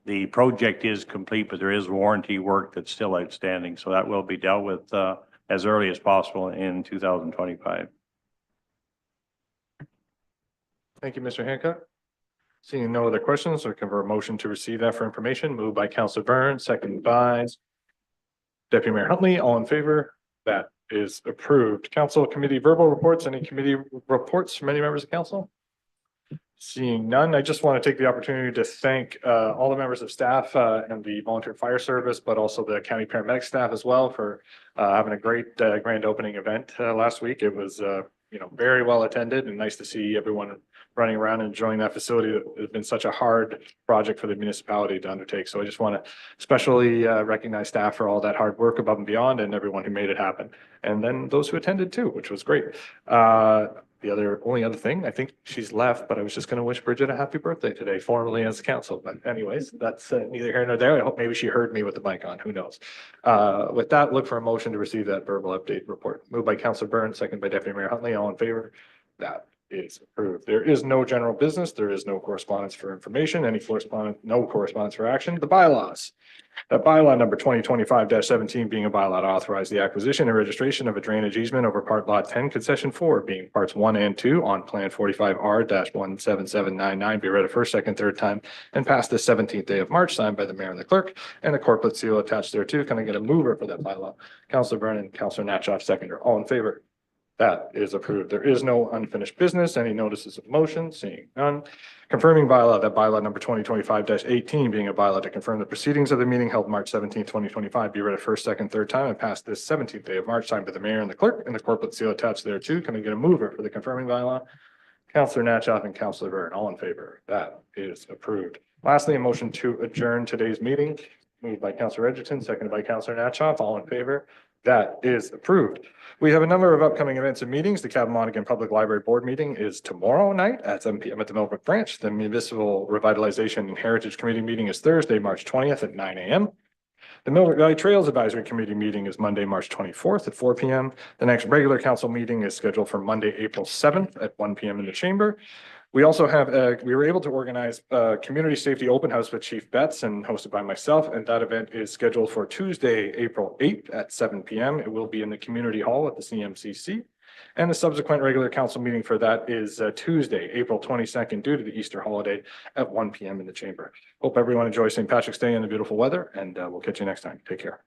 The project is complete, but there is warranty work that's still outstanding. So that will be dealt with as early as possible in 2025.
Thank you, Mr. Hancock. Seeing no other questions, or convert a motion to receive that for information. Moved by Councillor Byrne, seconded by Deputy Mayor Huntley. All in favor? That is approved. Council committee verbal reports. Any committee reports from any members of council? Seeing none, I just want to take the opportunity to thank all the members of staff and the volunteer fire service, but also the county paramedic staff as well for having a great grand opening event last week. It was very well attended and nice to see everyone running around and enjoying that facility. It has been such a hard project for the municipality to undertake. So I just want to especially recognize staff for all that hard work above and beyond, and everyone who made it happen. And then those who attended too, which was great. the only other thing, I think she's left, but I was just gonna wish Bridget a happy birthday today formally as council. But anyways, that's neither here nor there. I hope maybe she heard me with the mic on, who knows? With that, look for a motion to receive that verbal update report. Moved by Councillor Byrne, second by Deputy Mayor Huntley. All in favor? That is approved. There is no general business. There is no correspondence for information, no correspondence for action. The bylaws. Bylaw number 2025-17 being a bylaw to authorize the acquisition and registration of a drainage easement over part lot 10 concession 4 being parts 1 and 2 on plan 45R-17799 be read a first, second, third time and passed the 17th day of March, signed by the mayor and the clerk, and the corporate seal attached thereto. Can I get a mover for that bylaw? Councillor Byrne and Councillor Natchoff, seconder. All in favor? That is approved. There is no unfinished business. Any notices of motion? Seeing none. Confirming bylaw, that bylaw number 2025-18 being a bylaw to confirm the proceedings of the meeting held March 17, 2025 be read a first, second, third time and passed this 17th day of March, signed by the mayor and the clerk, and the corporate seal attached thereto. Can I get a mover for the confirming bylaw? Councillor Natchoff and Councillor Byrne. All in favor? That is approved. Lastly, a motion to adjourn today's meeting. Moved by Councillor Edgerton, seconded by Councillor Natchoff. All in favor? That is approved. We have a number of upcoming events and meetings. The Cabot Monaghan Public Library Board meeting is tomorrow night at 7 p.m. at the Millbrook Branch. The Municipal Revitalization and Heritage Committee meeting is Thursday, March 20th at 9 a.m. The Millbrook Valley Trails Advisory Committee meeting is Monday, March 24th at 4 p.m. The next regular council meeting is scheduled for Monday, April 7th at 1 p.m. in the chamber. We also have, we were able to organize a community safety open house with Chief Betts and hosted by myself. And that event is scheduled for Tuesday, April 8th at 7 p.m. It will be in the community hall at the CMCC. And the subsequent regular council meeting for that is Tuesday, April 22nd, due to the Easter holiday at 1 p.m. in the chamber. Hope everyone enjoys St. Patrick's Day and the beautiful weather, and we'll catch you next time. Take care.